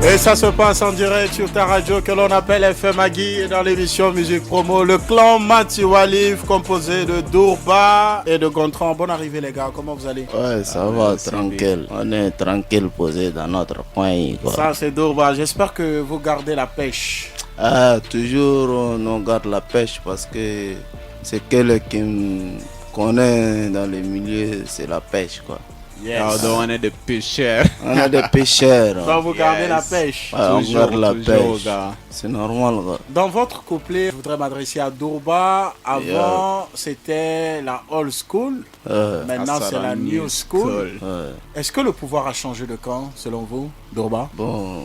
S6: Et ça se passe en direct sur ta radio que l'on appelle FM Agui et dans l'émission Musique Promo. Le clan Matiwalif composé de Dourba et de Gontran. Bonne arrivée les gars, comment vous allez?
S15: Ouais, ça va, tranquille. On est tranquille posé dans notre coin. Quoi.
S6: Ça c'est Dourba, j'espère que vous gardez la pêche.
S13: Toujours on garde la pêche parce que c'est quelqu'un qui connaît dans les milieux, c'est la pêche quoi.
S6: Yes.
S14: Donc on est des pêcheurs.
S13: On est des pêcheurs.
S6: Donc vous gardez la pêche.
S13: Ouais, on garde la pêche. C'est normal. Quoi.
S6: Dans votre couplet, je voudrais m'adresser à Dourba. Avant, c'était la old school. Maintenant, c'est la new school. Est-ce que le pouvoir a changé de camp, selon vous, Dourba?
S13: Bon,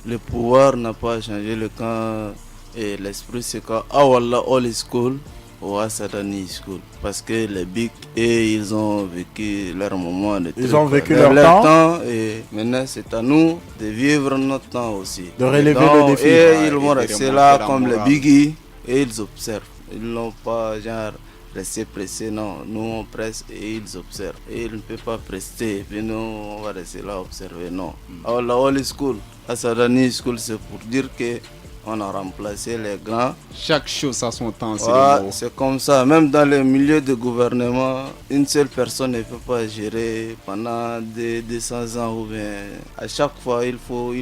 S13: le pouvoir n'a pas changé le camp. Et l'esprit, c'est que la old school. Ouais, c'est la new school. Parce que les Big et ils ont vécu leur moment de
S6: ils ont vécu leur temps.
S13: Et maintenant, c'est à nous de vivre notre temps aussi.
S6: De relever le défi.
S13: Et ils vont rester là comme les Biggie et ils observent. Ils n'ont pas genre rester pressés, non. Nous, on presse et ils observent. Et ils ne peuvent pas prester. Et puis nous, on va rester là observer, non. Alors, la old school, la new school, c'est pour dire que on a remplacé les grands.
S14: Chaque chose a son temps.
S13: C'est comme ça. Même dans les milieux de gouvernement, une seule personne ne peut pas gérer pendant 200 ans. Ou bien à chaque fois, il faut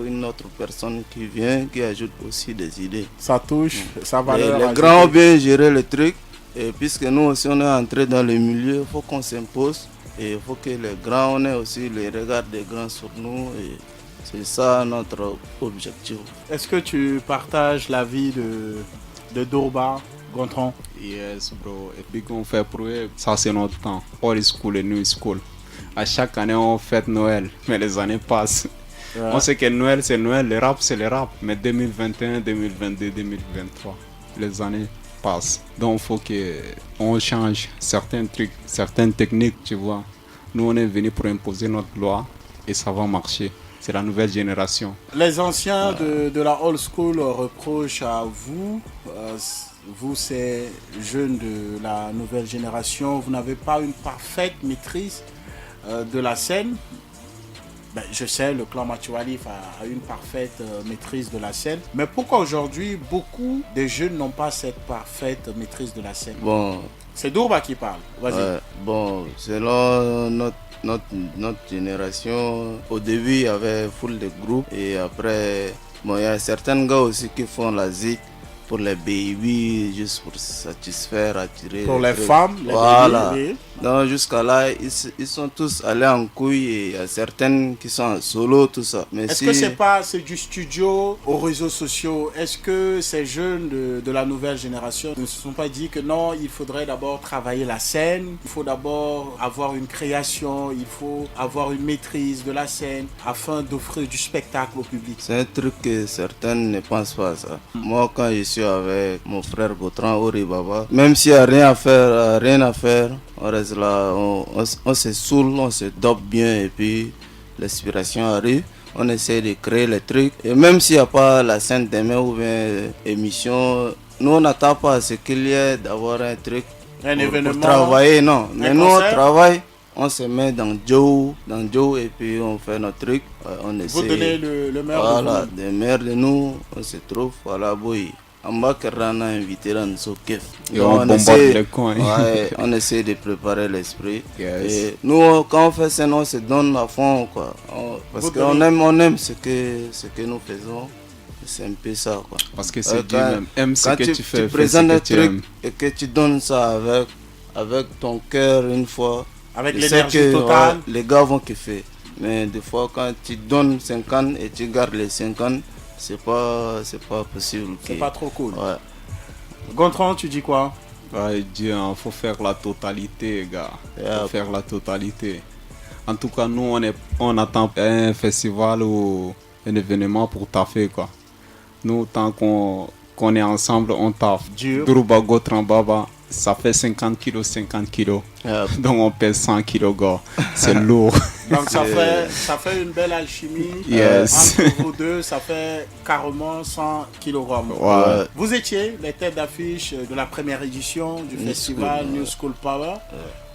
S13: une autre personne qui vient, qui ajoute aussi des idées.
S6: Ça touche, ça va.
S13: Les grands ont bien géré le truc. Et puisque nous aussi, on est entré dans le milieu, il faut qu'on s'impose. Et il faut que les grands, on ait aussi les regards des grands sur nous. Et c'est ça notre objectif.
S6: Est-ce que tu partages l'avis de Dourba, Gontran?
S14: Yes, bro. Et puis qu'on fait pour eux, ça c'est notre temps. Old school et new school. À chaque année, on fête Noël, mais les années passent. Ouais. On sait que Noël, c'est Noël, le rap, c'est le rap. Mais 2021, 2022, 2023, les années passent. Donc, il faut qu'on change certains trucs, certaines techniques, tu vois. Nous, on est venus pour imposer notre loi et ça va marcher. C'est la nouvelle génération.
S6: Les anciens de la old school reprochent à vous, vous ces jeunes de la nouvelle génération, vous n'avez pas une parfaite maîtrise de la scène. Je sais, le clan Matiwalif a une parfaite maîtrise de la scène. Mais pourquoi aujourd'hui, beaucoup de jeunes n'ont pas cette parfaite maîtrise de la scène?
S13: Bon,
S6: c'est Dourba qui parle. Vas-y.
S13: Bon, selon notre génération, au début il y avait full de groupes et après bon, il y a certains gars aussi qui font la zik pour les baby, juste pour satisfaire, attirer
S6: pour les femmes,
S13: voilà.
S6: Les baby.
S13: Donc jusqu'à là, ils sont tous allés en couille et il y a certaines qui sont en solo, tout ça. Mais
S6: est-ce que c'est du studio aux réseaux sociaux? Est-ce que ces jeunes de la nouvelle génération ne se sont pas dit que non, il faudrait d'abord travailler la scène, il faut d'abord avoir une création, il faut avoir une maîtrise de la scène afin d'offrir du spectacle au public?
S13: C'est un truc que certains ne pensent pas à ça. Moi, quand je suis avec mon frère Gautran Ori Baba, même s'il n'y a rien à faire, on reste là, on se saoule, on se dope bien et puis l'inspiration arrive. On essaie de créer les trucs. Et même s'il n'y a pas la scène demain ou bien émission, nous on n'attend pas à ce qu'il y ait d'avoir un truc pour travailler, non. Mais nous on travaille, on se met dans Joe et puis on fait notre truc. On essaie.
S6: Vous donnez le meilleur de vous.
S13: Voilà, le meilleur de nous, on se trouve, voilà, boy. On va invité dans nos kef.
S14: Et on bombarde les coins.
S13: Ouais, on essaie de préparer l'esprit. Et nous, quand on fait ça, on se donne à fond, quoi. Parce qu'on aime ce que nous faisons. C'est un peu ça, quoi.
S14: Parce que c'est Dieu même aime ce que tu fais.
S13: Tu présentes un truc et que tu donnes ça avec ton cœur une fois.
S6: Avec l'énergie totale.
S13: Les gars vont kiffer. Mais des fois, quand tu donnes 50 et tu gardes les 50, c'est pas possible.
S6: C'est pas trop cool.
S13: Ouais.
S6: Gontran, tu dis quoi?
S14: Dieu, faut faire la totalité, gars. Faut faire la totalité. En tout cas, nous, on attend un festival ou un événement pour taffer, quoi. Nous, tant qu'on est ensemble, on taffe. Duruba Gotran Baba, ça fait 50 kilos. Donc on pèse 100 kilos, gars. C'est lourd.
S6: Donc ça fait une belle alchimie.
S14: Yes.
S6: Entre vous deux, ça fait carrément 100 kilogrammes.
S14: Ouais.
S6: Vous étiez les têtes d'affiche de la première édition du festival New School Power.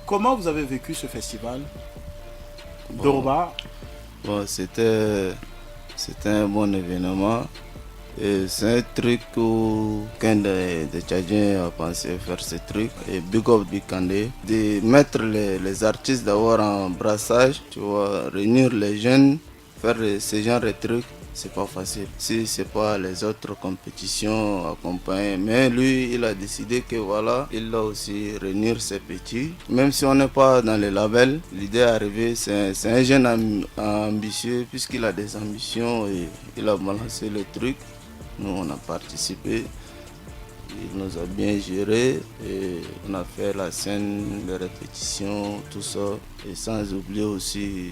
S6: Comment vous avez vécu ce festival? Doroba?
S13: Bon, c'était un bon événement. Et c'est un truc où qu'un des Tchadiens a pensé faire ce truc. Et Big Up Bikandé, de mettre les artistes d'avoir un brassage, tu vois, réunir les jeunes, faire ce genre de trucs, c'est pas facile. Si c'est pas les autres compétitions accompagnées. Mais lui, il a décidé que voilà, il a aussi réunir ses petits. Même si on n'est pas dans les labels, l'idée est arrivée, c'est un jeune ambitieux, puisqu'il a des ambitions et il a balancé le truc. Nous, on a participé, il nous a bien géré et on a fait la scène, les répétitions, tout ça. Et sans oublier aussi,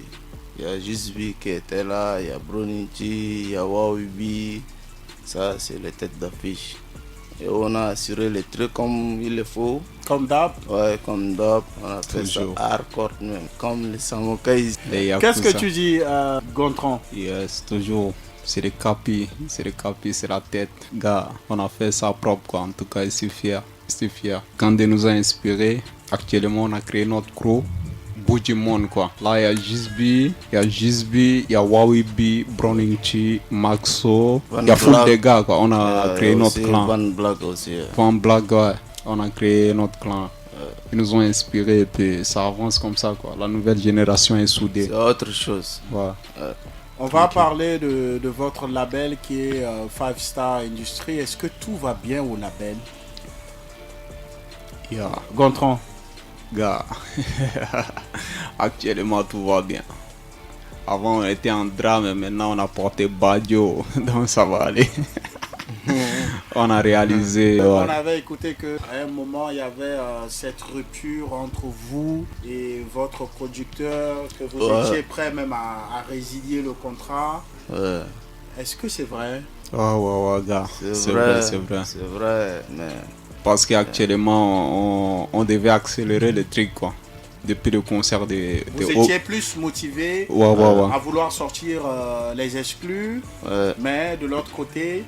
S13: il y a Jusby qui était là, il y a Bronichi, il y a Wawibi, ça c'est les têtes d'affiche. Et on a assuré les trucs comme il le faut.
S6: Comme d'hab?
S13: Ouais, comme d'hab. On a fait ça hardcore même, comme les Samokai.
S6: Qu'est-ce que tu dis, Gontran?
S14: Yes, toujours. C'est des capis, c'est la tête. Gars, on a fait ça propre, quoi. En tout cas, je suis fier. Kandé nous a inspiré. Actuellement, on a créé notre crew. Bout du monde, quoi. Là, il y a Jizbi, il y a Wawibi, Browning-Chi, Maxo. Il y a full des gars, quoi. On a créé notre clan.
S13: Van Black aussi.
S14: Van Black, ouais. On a créé notre clan. Ils nous ont inspiré et puis ça avance comme ça, quoi. La nouvelle génération est soudée.
S13: C'est autre chose.
S14: Ouais.
S6: On va parler de votre label qui est 5 Star Industry. Est-ce que tout va bien au label? Gontran?
S14: Gars, actuellement tout va bien. Avant on était en drame, maintenant on a porté Badio, donc ça va aller. On a réalisé.
S6: On avait écouté qu'à un moment il y avait cette rupture entre vous et votre producteur, que vous étiez prêt même à résilier le contrat.
S13: Ouais.
S6: Est-ce que c'est vrai?
S14: Ouais, gars.
S13: C'est vrai, mais.
S14: Parce qu'actuellement on devait accélérer le truc, quoi. Depuis le concert
S6: Vous étiez plus motivé à vouloir sortir les exclus, mais de l'autre côté,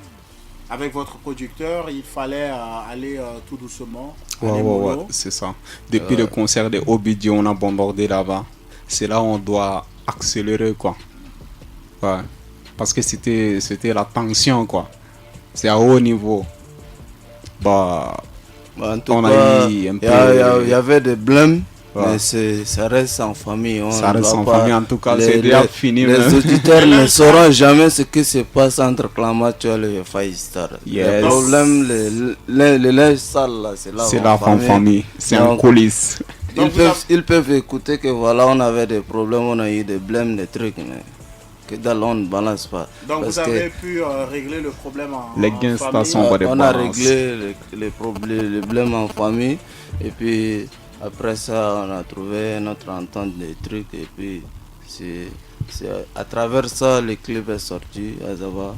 S6: avec votre producteur, il fallait aller tout doucement.
S14: Ouais, c'est ça. Depuis le concert de Obidi, on a bombardé là-bas. C'est là où on doit accélérer, quoi. Ouais. Parce que c'était la tension, quoi. C'est à haut niveau.
S13: En tout cas, il y avait des blâmes.
S14: Ouais.
S13: Mais ça reste en famille.
S14: Ça reste en famille, en tout cas, c'est déjà fini.
S13: Les auditeurs ne sauront jamais ce qui se passe entre Clamature et 5 Star.
S14: Yes.
S13: Le problème, les linge sales, là, c'est là.
S14: C'est là en famille. C'est en coulisses.
S13: Ils peuvent écouter que voilà, on avait des problèmes, on a eu des blèmes, des trucs, mais que dans on ne balance pas.
S6: Donc vous avez pu régler le problème en
S14: les gangsters
S6: famille.
S14: sont
S13: On a réglé les problèmes en famille et puis après ça on a trouvé notre entente des trucs et puis c'est à travers ça le clip est sorti à Zaba.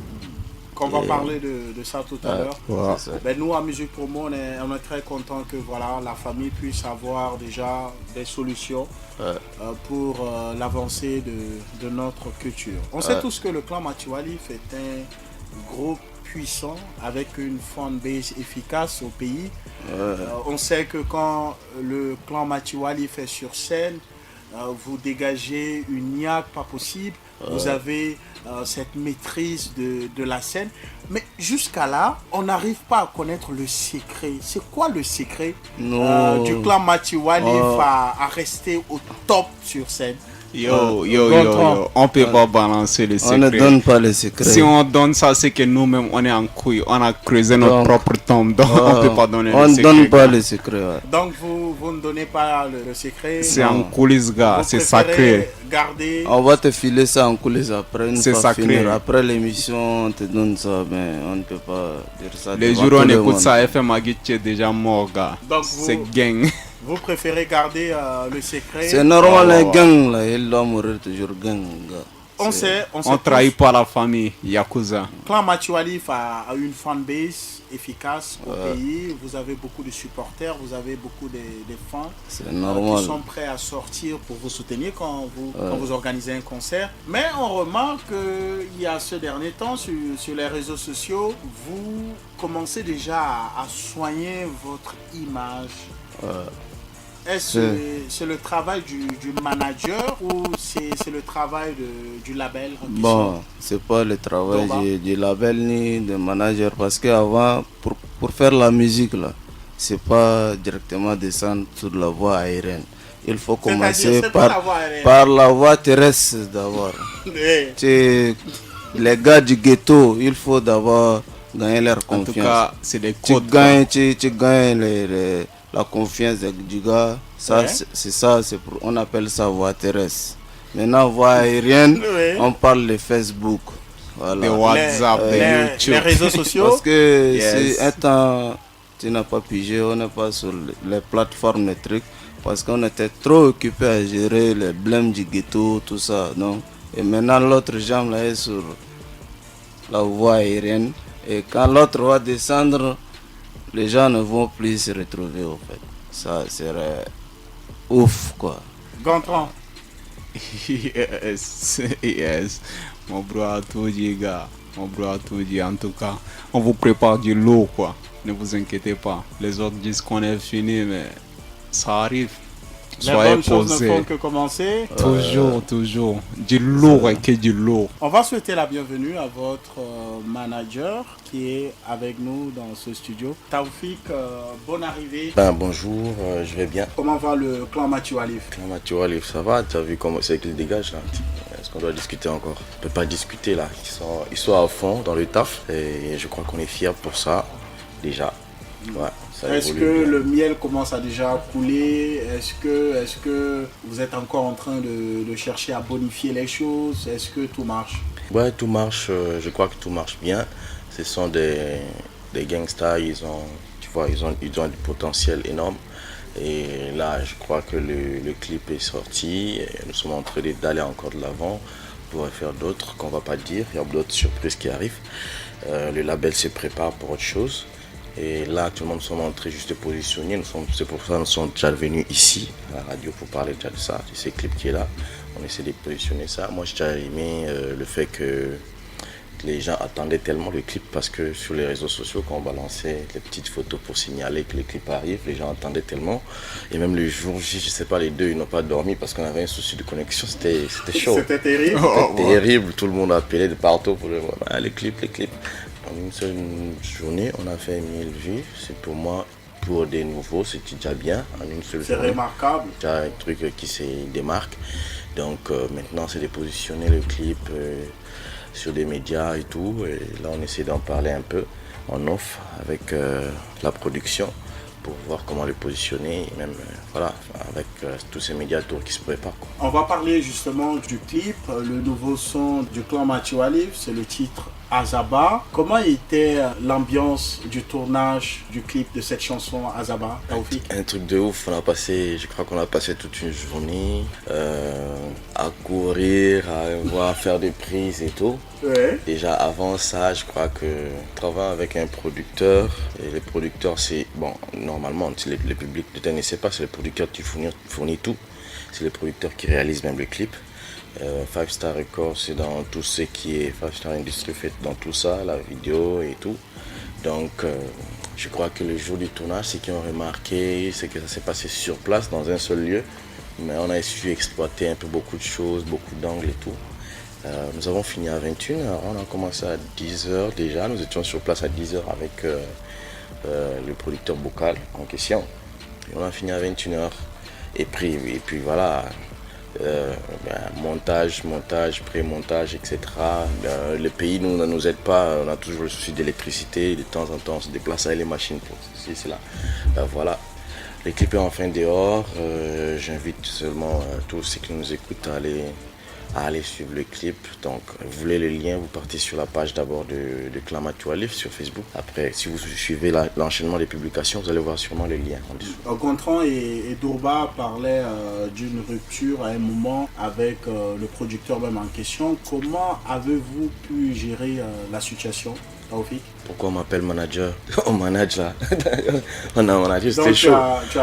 S6: On va parler de ça tout à l'heure.
S13: Voilà.
S6: Ben, nous, à Musique Promo, on est très contents que voilà, la famille puisse avoir déjà des solutions pour l'avancée de notre culture. On sait tous que le clan Matiwalif est un groupe puissant avec une fanbase efficace au pays. On sait que quand le clan Matiwalif est sur scène, vous dégagez une niaque pas possible. Vous avez cette maîtrise de la scène. Mais jusqu'à là, on n'arrive pas à connaître le secret. C'est quoi le secret du clan Matiwalif à rester au top sur scène?
S14: On peut pas balancer les secrets.
S13: On ne donne pas les secrets.
S14: Si on donne ça, c'est que nous-mêmes, on est en couille. On a creusé notre propre tombe. Donc, on peut pas donner les secrets.
S13: On ne donne pas les secrets.
S6: Donc, vous ne donnez pas le secret.
S14: C'est en coulisses, gars. C'est sacré.
S6: Garder...
S13: On va te filer ça en coulisses après.
S14: C'est sacré.
S13: Finir. Après l'émission, on te donne ça. Mais on ne peut pas dire ça.
S14: Les jours où on écoute ça, FM Agit est déjà mort, gars. C'est gang.
S6: Vous préférez garder le secret?
S13: C'est normal, les gangs, là, il doit mourir toujours gang.
S14: On trahit pas la famille, Yakuza.
S6: Clan Matiwalif a une fanbase efficace au pays. Vous avez beaucoup de supporters, vous avez beaucoup de fans qui sont prêts à sortir pour vous soutenir quand vous organisez un concert. Mais on remarque qu'il y a ce dernier temps, sur les réseaux sociaux, vous commencez déjà à soigner votre image. Est-ce que c'est le travail du manager ou c'est le travail du label?
S13: Bon, c'est pas le travail du label ni du manager parce qu'avant, pour faire la musique, là, c'est pas directement descendre sur la voie aérienne. Il faut commencer par la voie terrestre d'abord. Les gars du ghetto, il faut d'abord gagner leur confiance. En tout cas,
S14: c'est des codes.
S13: Tu gagnes la confiance du gars, ça, on appelle ça voie terrestre. Maintenant, voie aérienne, on parle de Facebook,
S14: de WhatsApp, de YouTube,
S6: les réseaux sociaux.
S13: Parce que si un temps, tu n'as pas pigé, on n'est pas sur les plateformes, les trucs, parce qu'on était trop occupé à gérer les blèmes du ghetto, tout ça. Donc, et maintenant, l'autre jambe là est sur la voie aérienne. Et quand l'autre va descendre, les gens ne vont plus se retrouver au fait. Ça serait ouf quoi.
S6: Gontran.
S14: Yes. Mon bro a tout dit, gars. Mon bro a tout dit. En tout cas, on vous prépare du lourd quoi. Ne vous inquiétez pas. Les autres disent qu'on est fini, mais ça arrive.
S6: Soyez posés. Ne font que commencer.
S14: Toujours. Du lourd et que du lourd.
S6: On va souhaiter la bienvenue à votre manager qui est avec nous dans ce studio. Taoufik, bonne arrivée.
S16: Bonjour, je vais bien.
S6: Comment va le clan Matiwalif?
S16: Clan Matiwalif, ça va? Tu as vu comment c'est qu'il dégage là? Est-ce qu'on doit discuter encore? On ne peut pas discuter là. Ils sont à fond dans le taf et je crois qu'on est fiers pour ça déjà. Ouais,
S6: est-ce que le miel commence à déjà couler? Est-ce que vous êtes encore en train de chercher à bonifier les choses? Est-ce que tout marche?
S16: Ouais, tout marche. Je crois que tout marche bien. Ce sont des gangsters. Ils ont du potentiel énorme. Et là, je crois que le clip est sorti. Et nous sommes en train d'aller encore de l'avant. On pourrait faire d'autres qu'on ne va pas dire. Il y a d'autres surprises qui arrivent. Le label se prépare pour autre chose. Et là, actuellement, nous sommes en train juste de positionner. C'est pour ça que nous sommes déjà venus ici, à la radio, pour parler déjà de ça, de ces clips qui est là. On essaie de positionner ça. Moi, j'ai déjà aimé le fait que les gens attendaient tellement le clip parce que sur les réseaux sociaux, quand on balançait les petites photos pour signaler que le clip arrive, les gens attendaient tellement. Et même le jour J, je sais pas, les deux, ils n'ont pas dormi parce qu'on avait un souci de connexion. C'était chaud.
S6: C'était terrible.
S16: C'était terrible. Tout le monde appelait de partout pour le voir. Les clips. En une seule journée, on a fait 1000 vues. C'est pour moi, pour des nouveaux, c'est déjà bien. En une seule journée.
S6: C'est remarquable.
S16: Il y a un truc qui se démarque. Donc maintenant, c'est de positionner le clip sur des médias et tout. Et là, on essaie d'en parler un peu en off avec la production pour voir comment le positionner, et même voilà, avec tous ces médias autour qui se préparent, quoi.
S6: On va parler justement du clip, le nouveau son du clan Matuali, c'est le titre Azaba. Comment était l'ambiance du tournage du clip de cette chanson Azaba, Taoufik?
S16: Un truc de ouf, je crois qu'on a passé toute une journée à courir, à faire des prises et tout.
S6: Ouais.
S16: Déjà avant ça, je crois que je travaille avec un producteur, et les producteurs c'est, bon, normalement le public ne connaissait pas, c'est le producteur qui fournit tout, c'est le producteur qui réalise même le clip. Five Star Records, c'est dans tout ce qui est Five Star Industry, fait dans tout ça, la vidéo et tout. Donc je crois que le jour du tournage, ce qu'ils ont remarqué, c'est que ça s'est passé sur place dans un seul lieu, mais on a su exploiter un peu beaucoup de choses, beaucoup d'angles et tout. Nous avons fini à 21h, on a commencé à 10h déjà, nous étions sur place à 10h avec le producteur vocal en question. Et on a fini à 21h et puis voilà. Montage, pré-montage, etc. Le pays ne nous aide pas, on a toujours le souci d'électricité, de temps en temps on se déplace avec les machines pour ceci, cela. Voilà, le clip est enfin dehors, j'invite seulement tous ceux qui nous écoutent à aller suivre le clip. Donc vous voulez le lien, vous partez sur la page d'abord de Clan Matuali sur Facebook. Après, si vous suivez l'enchaînement des publications, vous allez voir sûrement le lien en dessous.
S6: Gontran et Dourba parlaient d'une rupture à un moment avec le producteur même en question. Comment avez-vous pu gérer la situation, Taoufik?
S16: Pourquoi on m'appelle manager? On manage là. On a managé, c'était chaud.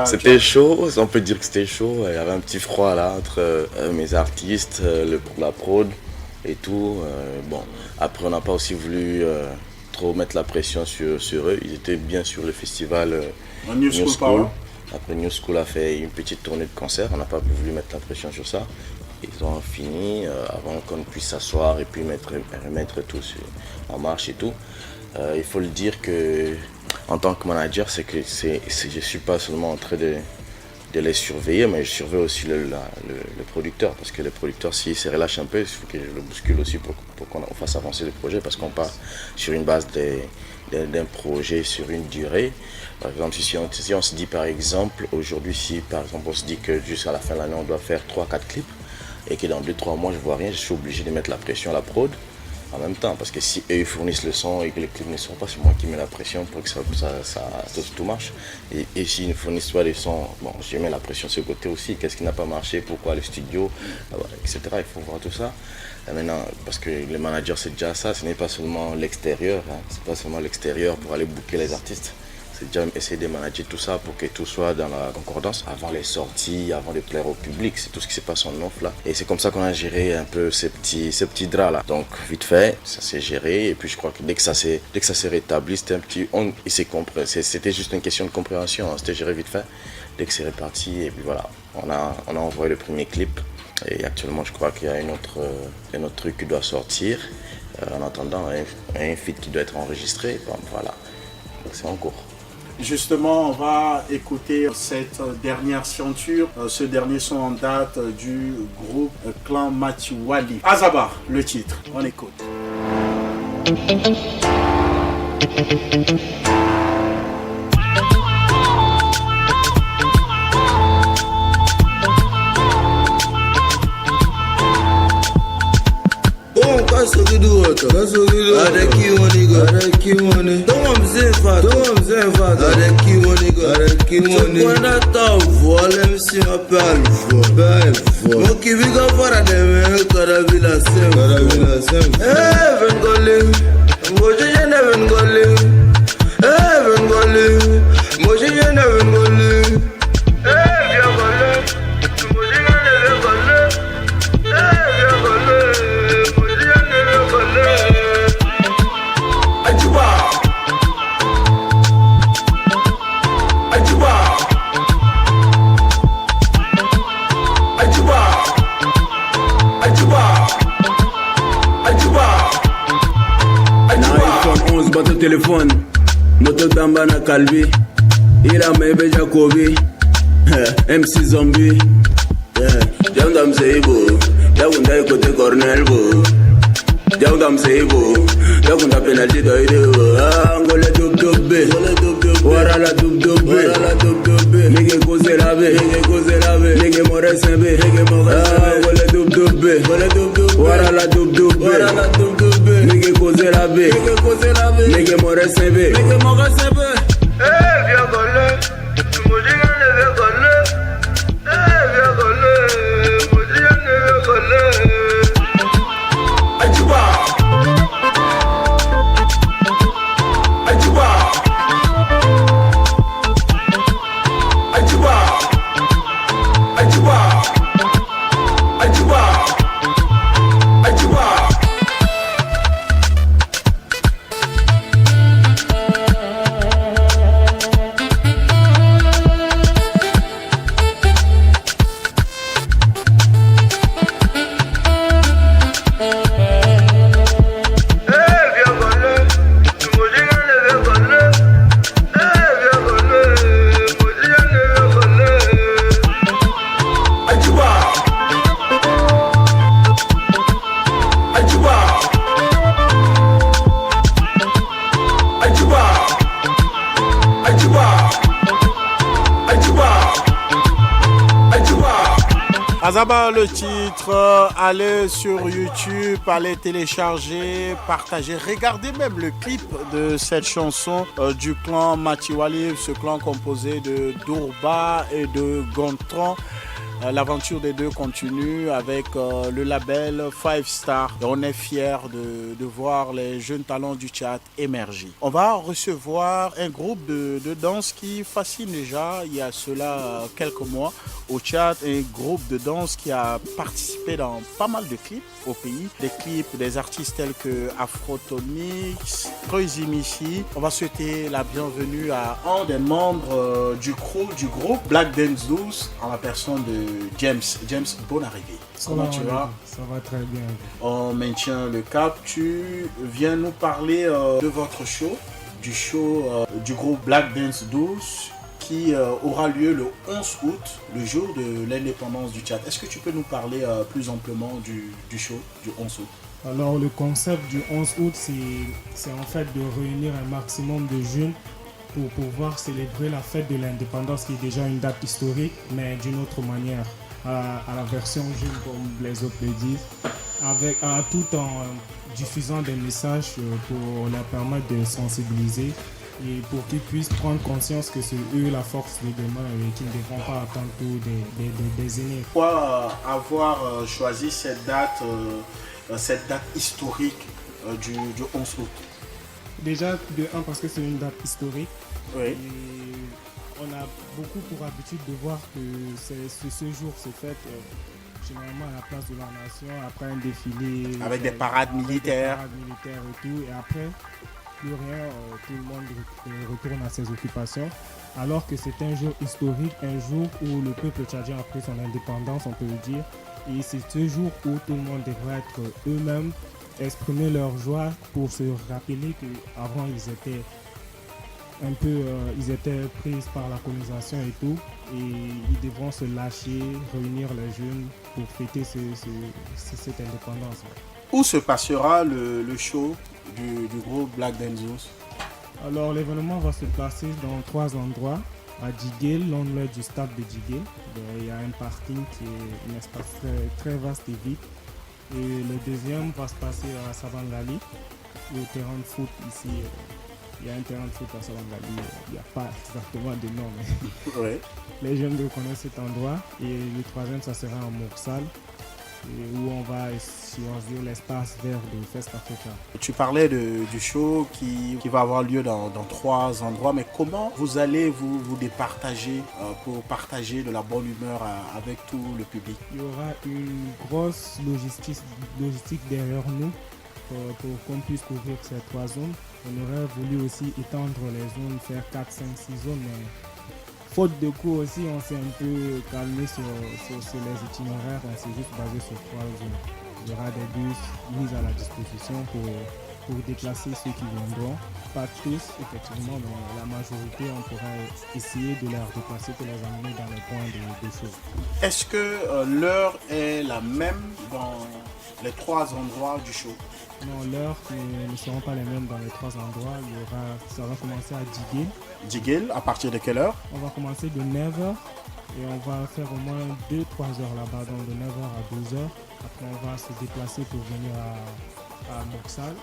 S16: C'était chaud, on peut dire que c'était chaud. Il y avait un petit froid là entre mes artistes, la prod et tout. Bon, après on n'a pas aussi voulu trop mettre la pression sur eux. Ils étaient bien sur le festival
S6: New School.
S16: Après New School a fait une petite tournée de concert. On n'a pas voulu mettre la pression sur ça. Ils ont fini avant qu'on puisse s'asseoir et puis remettre tout en marche et tout. Il faut le dire que en tant que manager, c'est que je suis pas seulement en train de les surveiller, mais je surveille aussi le producteur, parce que le producteur, s'il se relâche un peu, il faut que je le bouscule aussi pour qu'on fasse avancer le projet, parce qu'on part sur une base d'un projet sur une durée. Par exemple, si on se dit par exemple, aujourd'hui, si par exemple on se dit que jusqu'à la fin de l'année on doit faire 3-4 clips, et que dans 2-3 mois je vois rien, je suis obligé de mettre la pression à la prod en même temps, parce que si eux ils fournissent le son et que les clips ne sont pas, c'est moi qui mets la pression pour que tout marche. Et s'ils ne fournissent pas les sons, bon, je mets la pression sur le côté aussi, qu'est-ce qui n'a pas marché, pourquoi le studio, etc. Il faut voir tout ça. Et maintenant, parce que le manager c'est déjà ça, ce n'est pas seulement l'extérieur, c'est pas seulement l'extérieur pour aller booker les artistes. C'est déjà essayer de manager tout ça pour que tout soit dans la concordance avant les sorties, avant de plaire au public. C'est tout ce qui se passe en off là. Et c'est comme ça qu'on a géré un peu ces petits draps là. Donc vite fait, ça s'est géré. Et puis je crois que dès que ça s'est rétabli, c'était un petit... C'était juste une question de compréhension. C'était géré vite fait. Dès que c'est reparti, et puis voilà. On a envoyé le premier clip. Et actuellement, je crois qu'il y a un autre truc qui doit sortir. En attendant, un feat qui doit être enregistré. Bon, voilà. Donc c'est en cours.
S6: Justement, on va écouter cette dernière ceinture, ce dernier son en date du groupe Clan Matuali. Azaba, le titre, on écoute.
S17: Kasogiduwata Adeki waniga Towa mzefata Adeki waniga Chokwana tavu Wale msi mapalvo Mokibiga fara deme Kadavila sem Heaven calling Mojijen heaven calling Heaven calling Mojijen heaven calling Heaven calling Mojijen heaven calling Heaven calling
S18: Bato téléphone, moto tamba na Calvi, ila mebe Jacobi, MC Zombie, Janda mseibo, yakunda ikote Cornel bo, Jawdam seibo, yakunda penalty do ido. Angole dub dub be, warala dub dub be. Nige koze labe, nige more sembe, angole dub dub be, warala dub dub be. Nige koze labe, nige more sembe. Eh, viens coller, tu me dis qu'on ne veut coller. Eh, viens coller, tu me dis qu'on ne veut coller.
S6: Azaba, le titre, allez sur YouTube, allez télécharger, partager, regardez même le clip de cette chanson du clan Matiwali, ce clan composé de Dourba et de Gontran. L'aventure des deux continue avec le label 5 Star. Et on est fiers de voir les jeunes talents du Tchad émerger. On va recevoir un groupe de danse qui fascine déjà il y a cela quelques mois au Tchad. Un groupe de danse qui a participé dans pas mal de clips au pays. Des clips des artistes tels que Afrotonix, Crazy Missy. On va souhaiter la bienvenue à un des membres du groupe Black Dance 12 en la personne de James. James, bonne arrivée. Comment tu vas?
S19: Ça va très bien.
S6: On maintient le cap. Tu viens nous parler de votre show, du show du groupe Black Dance 12 qui aura lieu le 11 août, le jour de l'indépendance du Tchad. Est-ce que tu peux nous parler plus amplement du show du 11 août?
S19: Alors le concept du 11 août, c'est en fait de réunir un maximum de jeunes pour pouvoir célébrer la fête de l'indépendance qui est déjà une date historique, mais d'une autre manière, à la version jeune comme les autres le disent, tout en diffusant des messages pour leur permettre de sensibiliser et pour qu'ils puissent prendre conscience que c'est eux la force de demain et qu'ils ne devront pas attendre tout des aînés.
S6: Pourquoi avoir choisi cette date historique du 11 août?
S19: Déjà, de un, parce que c'est une date historique.
S6: Oui.
S19: Et on a beaucoup pour habitude de voir que ce jour se fête généralement à la place de la nation, après un défilé.
S6: Avec des parades militaires.
S19: Et tout. Et après, plus rien, tout le monde retourne à ses occupations. Alors que c'est un jour historique, un jour où le peuple tchadien a pris son indépendance, on peut le dire. Et c'est ce jour où tout le monde devrait être eux-mêmes, exprimer leur joie pour se rappeler qu'avant ils étaient ils étaient pris par la colonisation et tout, et ils devront se lâcher, réunir les jeunes pour fêter cette indépendance.
S6: Où se passera le show du groupe Black Dance 12?
S19: Alors l'événement va se passer dans 3 endroits. À Djiguel, l'endroit du stade de Djiguel. Il y a un parking qui est un espace très, très vaste et vide. Et le deuxième va se passer à Savangali, le terrain de foot ici. Il y a un terrain de foot à Savangali, il n'y a pas exactement de nom, mais
S6: ouais.
S19: Les jeunes connaissent cet endroit. Et le troisième, ça sera en Morsal, où on va choisir l'espace vert de Fest Africa.
S6: Tu parlais du show qui va avoir lieu dans 3 endroits, mais comment vous allez vous départager pour partager de la bonne humeur avec tout le public?
S19: Il y aura une grosse logistique derrière nous pour qu'on puisse couvrir ces 3 zones. On aurait voulu aussi étendre les zones, faire 4, 5, 6 zones, mais faute de cours aussi, on s'est un peu calmé sur les itinéraires, on s'est juste basé sur 3 zones. Il y aura des bus mis à la disposition pour pour déplacer ceux qui viendront. Pas tous, effectivement, mais la majorité, on pourrait essayer de leur déplacer pour les amener dans les points de show.
S6: Est-ce que l'heure est la même dans les 3 endroits du show?
S19: Non, l'heure ne seront pas les mêmes dans les 3 endroits. Ça va commencer à Diguel.
S6: Diguel, à partir de quelle heure?
S19: On va commencer de 9h et on va faire au moins 2-3 heures là-bas, donc de 9h à 12h. Après, on va se déplacer pour venir à Moksal.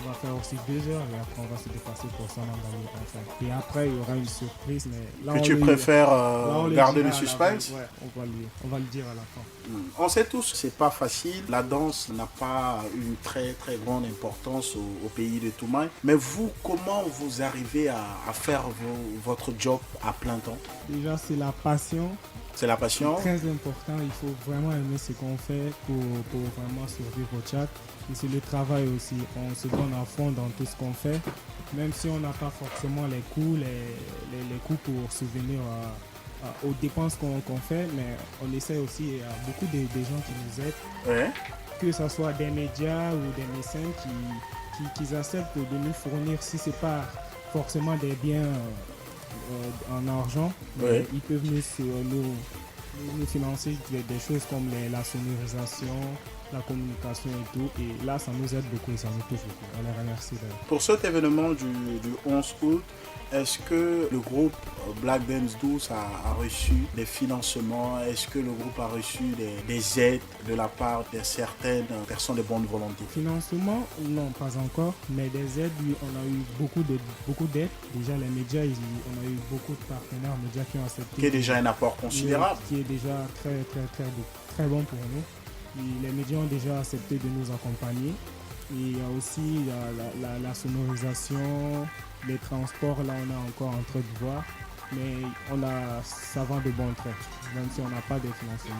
S19: On va faire aussi 2 heures et après on va se déplacer pour Samandani. Enfin. Et après il y aura une surprise. Mais là,
S6: que tu préfères garder le suspense?
S19: Ouais, on va le dire à la fin.
S6: On sait tous que c'est pas facile. La danse n'a pas une très très grande importance au pays de Toumaï. Mais vous, comment vous arrivez à faire votre job à plein temps?
S19: Déjà, c'est la passion.
S6: C'est la passion.
S19: C'est très important. Il faut vraiment aimer ce qu'on fait pour vraiment survivre au Tchad. Et c'est le travail aussi. On se donne à fond dans tout ce qu'on fait. Même si on n'a pas forcément les coûts pour subvenir aux dépenses qu'on fait, mais on essaie aussi, il y a beaucoup de gens qui nous aident.
S6: Ouais.
S19: Que ce soit des médias ou des mécènes qui acceptent de nous fournir, si ce n'est pas forcément des biens en argent,
S6: ouais.
S19: Ils peuvent nous financer des choses comme la sonorisation, la communication et tout. Et là, ça nous aide beaucoup et ça nous touche beaucoup. On les remercie d'ailleurs.
S6: Pour cet événement du 11 août, est-ce que le groupe Black Dance 12 a reçu des financements? Est-ce que le groupe a reçu des aides de la part de certaines personnes de bonne volonté?
S19: Financement, non, pas encore. Mais des aides, oui, on a eu beaucoup d'aides. Déjà, les médias, on a eu beaucoup de partenaires médias qui ont accepté.
S6: Qui est déjà un apport considérable.
S19: Qui est déjà très bon pour nous. Et les médias ont déjà accepté de nous accompagner. Et il y a aussi la sonorisation, les transports, là on est encore en train de voir. Mais ça va de bon traits, même si on n'a pas de financement.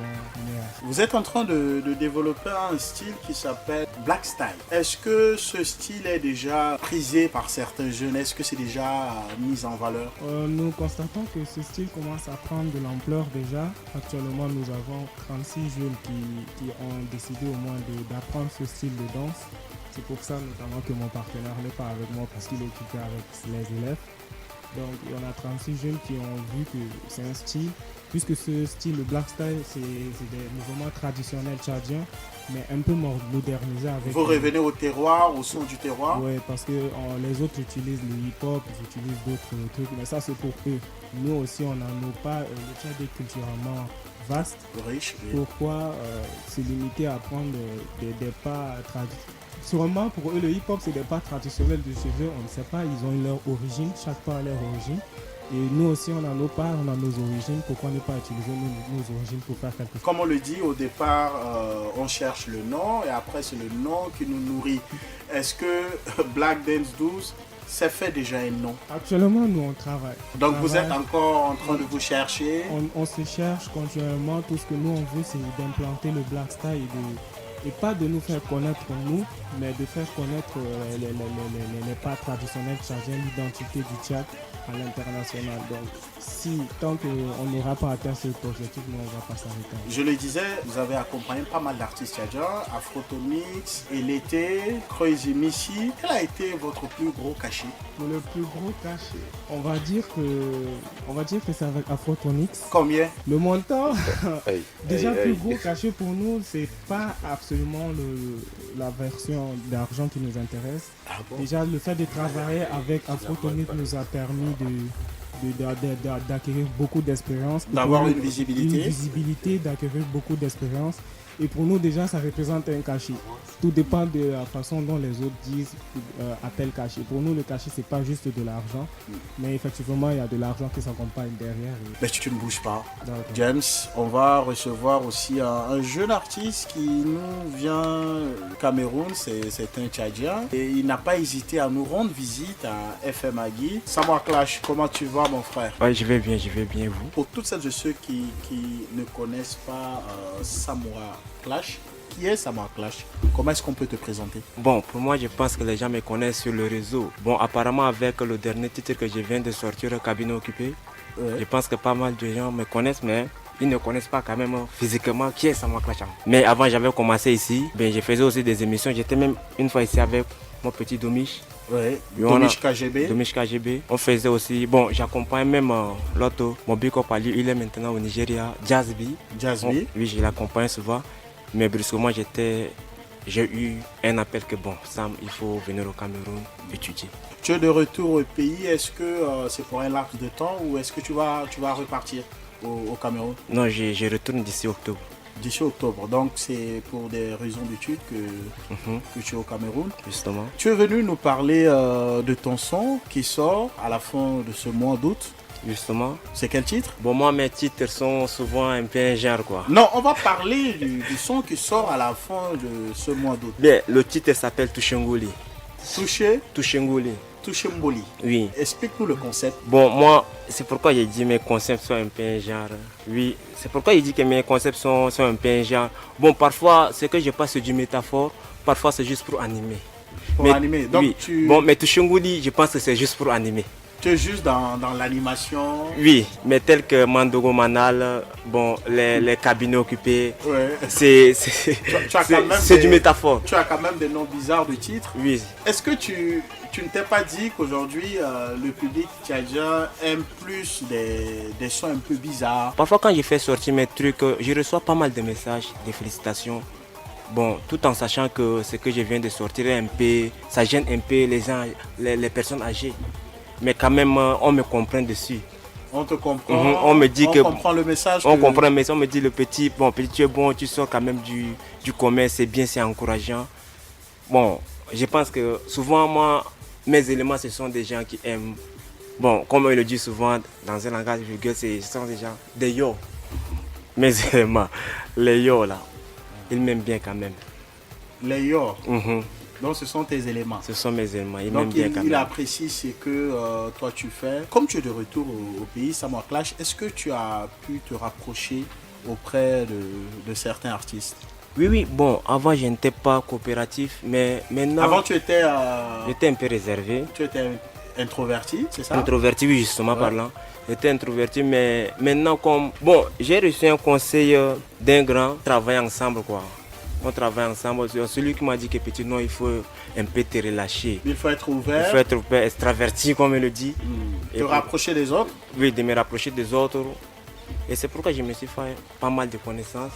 S6: Vous êtes en train de développer un style qui s'appelle Black Style. Est-ce que ce style est déjà prisé par certains jeunes? Est-ce que c'est déjà mis en valeur?
S19: Nous constatons que ce style commence à prendre de l'ampleur déjà. Actuellement, nous avons 36 jeunes qui ont décidé au moins d'apprendre ce style de danse. C'est pour ça notamment que mon partenaire n'est pas avec moi parce qu'il est occupé avec les élèves. Donc il y en a 36 jeunes qui ont vu que c'est un style, puisque ce style, le Black Style, c'est des mouvements traditionnels tchadiens, mais un peu modernisés avec...
S6: Vous revenez au terroir, au son du terroir?
S19: Oui, parce que les autres utilisent le hip-hop, ils utilisent d'autres trucs, mais ça c'est pour eux. Nous aussi, on n'en a pas, le Tchad est culturellement vaste.
S6: Riche. Oui.
S19: Pourquoi se limiter à prendre des pas traditionnels? Sûrement pour eux le hip-hop c'est des pas traditionnels de chez eux, on ne sait pas, ils ont leur origine, chaque pas a leur origine. Et nous aussi on a nos pas, on a nos origines, pourquoi ne pas utiliser nos origines pour faire quelque chose?
S6: Comme on le dit au départ, on cherche le nom et après c'est le nom qui nous nourrit. Est-ce que Black Dance 12 s'est fait déjà un nom?
S19: Actuellement nous on travaille.
S6: Donc vous êtes encore en train de vous chercher?
S19: On se cherche continuellement, tout ce que nous on veut c'est d'implanter le Black Style et pas de nous faire connaître nous, mais de faire connaître les pas traditionnels tchadiens, l'identité du Tchad à l'international. Donc, tant qu'on n'aura pas atteint cet objectif, nous, on ne va pas s'arrêter.
S6: Je le disais, vous avez accompagné pas mal d'artistes tchadiens, Afrotonix, Elété, Crazy Missy. Quel a été votre plus gros cachet?
S19: Le plus gros cachet, on va dire que c'est avec Afrotonix.
S6: Combien?
S19: Le montant, déjà plus gros cachet pour nous, c'est pas absolument la version d'argent qui nous intéresse.
S6: Ah bon?
S19: Déjà, le fait de travailler avec Afrotonix nous a permis d'acquérir beaucoup d'expérience.
S6: D'avoir une visibilité.
S19: D'acquérir beaucoup d'expérience. Et pour nous, déjà, ça représente un cachet. Tout dépend de la façon dont les autres disent appellent cachet. Pour nous, le cachet, c'est pas juste de l'argent, mais effectivement, il y a de l'argent qui s'accompagne derrière.
S6: Mais tu ne bouges pas.
S19: D'accord.
S6: James, on va recevoir aussi un jeune artiste qui nous vient du Cameroun, c'est un Tchadien. Et il n'a pas hésité à nous rendre visite à FM Hagui. Samoa Clash, comment tu vas, mon frère?
S20: Ouais, je vais bien, vous.
S6: Pour toutes celles de ceux qui ne connaissent pas Samoa Clash, qui est Samoa Clash? Comment est-ce qu'on peut te présenter?
S20: Bon, pour moi, je pense que les gens me connaissent sur le réseau. Bon, apparemment, avec le dernier titre que je viens de sortir, Cabinet Occupé, je pense que pas mal de gens me connaissent, mais ils ne connaissent pas quand même physiquement qui est Samoa Clash. Mais avant, j'avais commencé ici, je faisais aussi des émissions. J'étais même une fois ici avec mon petit Domiche.
S6: Ouais,
S20: Domiche
S6: KGB.
S20: Domiche KGB. On faisait aussi, bon, j'accompagne même l'autre, mon big up à lui, il est maintenant au Nigeria, Jazzby. Oui, je l'accompagne souvent. Mais brusquement, j'ai eu un appel que bon, Sam, il faut venir au Cameroun étudier.
S6: Tu es de retour au pays, est-ce que c'est pour un laps de temps ou est-ce que tu vas repartir au Cameroun?
S20: Non, je retourne d'ici octobre.
S6: D'ici octobre, donc c'est pour des raisons d'études que tu es au Cameroun.
S20: Justement.
S6: Tu es venu nous parler de ton son qui sort à la fin de ce mois d'août.
S20: Justement.
S6: C'est quel titre?
S20: Bon, moi, mes titres sont souvent un peu un genre, quoi.
S6: Non, on va parler du son qui sort à la fin de ce mois d'août.
S20: Bien, le titre s'appelle Touchengoli. Touchengoli.
S6: Touchengoli.
S20: Oui.
S6: Explique-nous le concept.
S20: Bon, moi, c'est pourquoi j'ai dit mes concepts sont un peu un genre. Oui, c'est pourquoi j'ai dit que mes concepts sont un peu un genre. Bon, parfois, c'est que je passe du métaphore, parfois c'est juste pour animer.
S6: Animer. Donc,
S20: oui. Bon, mais Touchengoli, je pense que c'est juste pour animer.
S6: Tu es juste dans l'animation.
S20: Oui, mais tel que Mandogo Manal, bon, les cabinets occupés,
S6: ouais.
S20: c'est du métaphore.
S6: Tu as quand même des noms bizarres de titres.
S20: Oui.
S6: Est-ce que tu ne t'es pas dit qu'aujourd'hui, le public tchadien aime plus des sons un peu bizarres?
S20: Parfois, quand je fais sortir mes trucs, je reçois pas mal de messages, des félicitations. Bon, tout en sachant que ce que je viens de sortir est un peu, ça gêne un peu les gens, les personnes âgées. Mais quand même, on me comprend dessus.
S6: On te comprend.
S20: On me dit
S6: on comprend le message.
S20: On comprend le message. On me dit le petit, tu es bon, tu sors quand même du commerce, c'est bien, c'est encourageant. Bon, je pense que souvent, moi, mes éléments, ce sont des gens qui aiment. Bon, comme on le dit souvent dans un langage vulgaire, ce sont des gens, des yo. Mes éléments, les yo là, ils m'aiment bien quand même.
S6: Les yo. Donc ce sont tes éléments.
S20: Ce sont mes éléments.
S6: Donc il apprécie ce que toi tu fais. Comme tu es de retour au pays, Samoa Clash, est-ce que tu as pu te rapprocher auprès de certains artistes?
S20: Oui. Bon, avant je n'étais pas coopératif, mais maintenant...
S6: Avant tu étais...
S20: J'étais un peu réservé.
S6: Tu étais introverti, c'est ça?
S20: Introverti, oui, justement parlant. J'étais introverti, mais maintenant comme... Bon, j'ai reçu un conseil d'un grand, travailler ensemble quoi. On travaille ensemble. Celui qui m'a dit que petit, non, il faut un peu te relâcher.
S6: Il faut être ouvert.
S20: Il faut être ouvert, extraverti, comme il le dit.
S6: Te rapprocher des autres?
S20: Oui, de me rapprocher des autres. Et c'est pourquoi je me suis fait pas mal de connaissances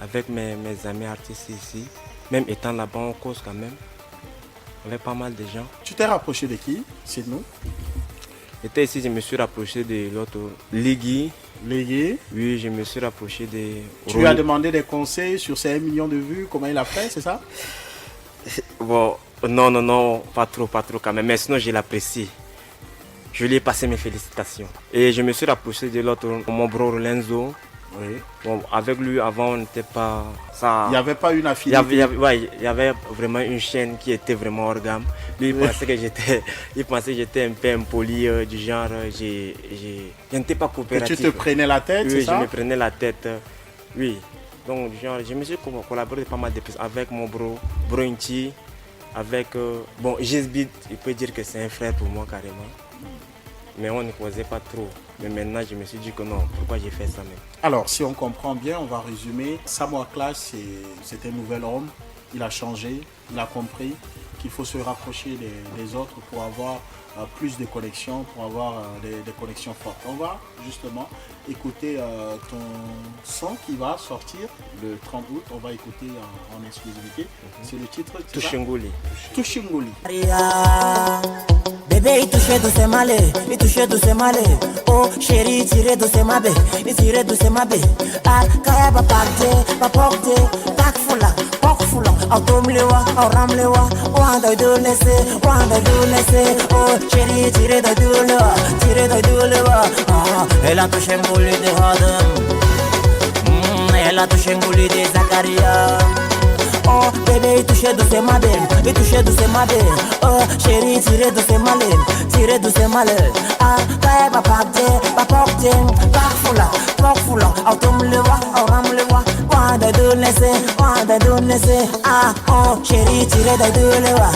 S20: avec mes amis artistes ici. Même étant là-bas, on cause quand même. Avec pas mal de gens.
S6: Tu t'es rapproché de qui? C'est nous.
S20: J'étais ici, je me suis rapproché de l'autre Ligui.
S6: Ligui?
S20: Oui, je me suis rapproché de...
S6: Tu lui as demandé des conseils sur ses 1 million de vues, comment il a fait, c'est ça?
S20: Bon, non, pas trop quand même, mais sinon je l'apprécie. Je lui ai passé mes félicitations. Et je me suis rapproché de l'autre, mon bro Lorenzo.
S6: Oui.
S20: Bon, avec lui, avant, on n'était pas... Ça...
S6: Il n'y avait pas une affinité.
S20: Il y avait vraiment une chaîne qui était vraiment hors gamme. Lui, il pensait que j'étais un peu impoli, du genre, je n'étais pas coopératif.
S6: Que tu te prenais la tête,
S20: oui,
S6: c'est ça?
S20: Oui, je me prenais la tête, oui. Donc, genre, je me suis collaboré pas mal de plus avec mon bro Inti, avec... bon, Gisbit, il peut dire que c'est un frère pour moi, carrément. Mais on ne causait pas trop. Mais maintenant, je me suis dit que non, pourquoi j'ai fait ça même?
S6: Alors, si on comprend bien, on va résumer. Samoa Clash, c'est un nouvel homme. Il a changé, il a compris qu'il faut se rapprocher des autres pour avoir plus de connexions, pour avoir des connexions fortes. On va justement écouter ton son qui va sortir le 30 août. On va écouter en exclusivité. C'est le titre
S20: Touchengoli.
S6: Touchengoli.
S21: Bébé, il touchait doucement, oh chérie, tirez doucement, il tirait doucement, ah, kaya ba pakte, tak fula, automlewa, auramlewa, wanda do laisser, oh chérie, tirez doulewa, ah, elle a touché un bouli de Adam, elle a touché un bouli de Zakaria. Oh bébé, il touchait doucement, oh chérie, tirez doucement, ah, kaya ba pakte, tak fula, automlewa, auramlewa, wanda do laisser, ah, oh chérie, tirez doulewa,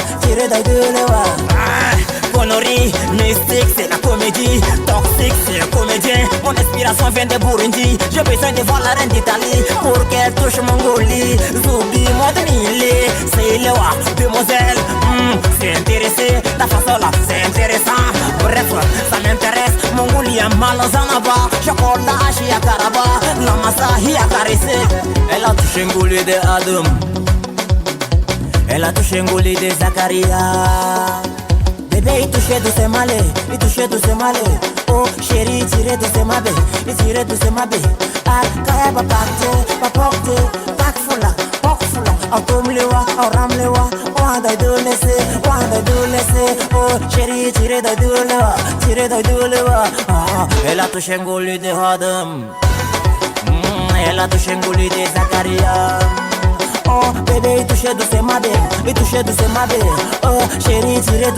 S21: ah, connerie, mystique, c'est la comédie, toxique, c'est un comédien, mon inspiration vient de Burundi, j'ai besoin de voir la reine d'Italie, pour qu'elle touche Mongolie, Zoubi, moi de Nili, c'est Lewa, demoiselle, mal aux anabas, chocolat, chia caraba, la massa, a caressé. Elle a touché un goulé de Adam. Elle a touché un goulé de Zacharia. Bébé, il touchait doucement malé, il touchait doucement malé. Oh chérie, tirez doucement bé, il tirait doucement bé. Ah, kaya ba pakte, ba pokte, pak fula, au tom lewa, au ram lewa, wanda do laisser, oh chérie, tirez de lewa, ah, elle a touché un goulé de Adam, elle a touché un goulé de Zacharia. Oh bébé, il touchait doucement bé, oh chérie, tirez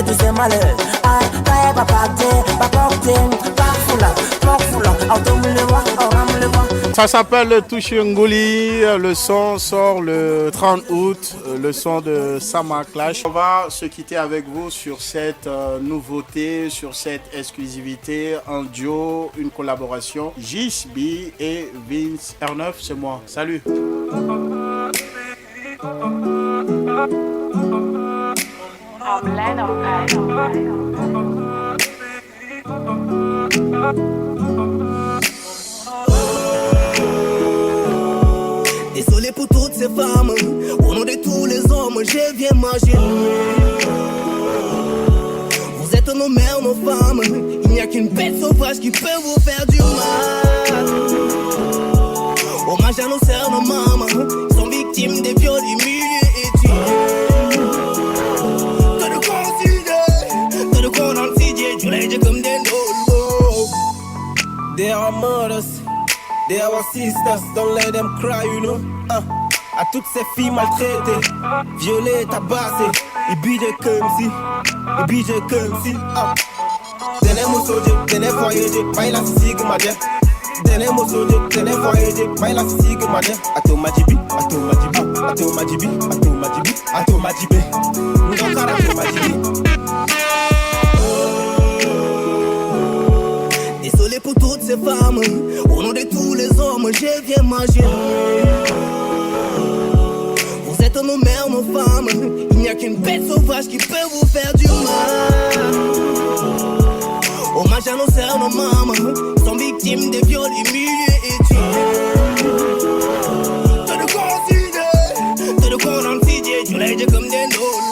S21: doucement malé, ah, kaya ba pokte, pak fula, au tom lewa, au ram lewa.
S6: Ça s'appelle Touchingoli, le son sort le 30 août, le son de Sama Clash. On va se quitter avec vous sur cette nouveauté, sur cette exclusivité, un duo, une collaboration. JB et Vince R9, c'est moi. Salut.
S8: Désolé pour toutes ces femmes, au nom de tous les hommes, je viens manger. Vous êtes nos mères, nos femmes, il n'y a qu'une bête sauvage qui peut vous faire du mal. Hommage à nos sœurs, nos mamans, qui sont victimes des viols, humiliés et tués. T'as de quoi en t'as de quoi dans le cidier, tu l'as dit comme des dolos. They are mothers. They are our sisters, don't let them cry, you know. À toutes ces filles maltraitées, violées, tabassées, ils bident comme si. Dene mosoje, dene foyeje, baila sisig madje. Dene mosoje, dene foyeje, baila sisig madje. Ato majibi. Ndokara ato majibi. Désolé pour toutes ces femmes, au nom de tous les hommes, je viens manger. Vous êtes nos mères, nos femmes, il n'y a qu'une bête sauvage qui peut vous faire du mal. Hommage à nos sœurs, nos mamans, qui sont victimes des viols, humiliés et tués. T'as de quoi en cider, t'as de quoi dans le cidier, tu l'as dit comme des noms.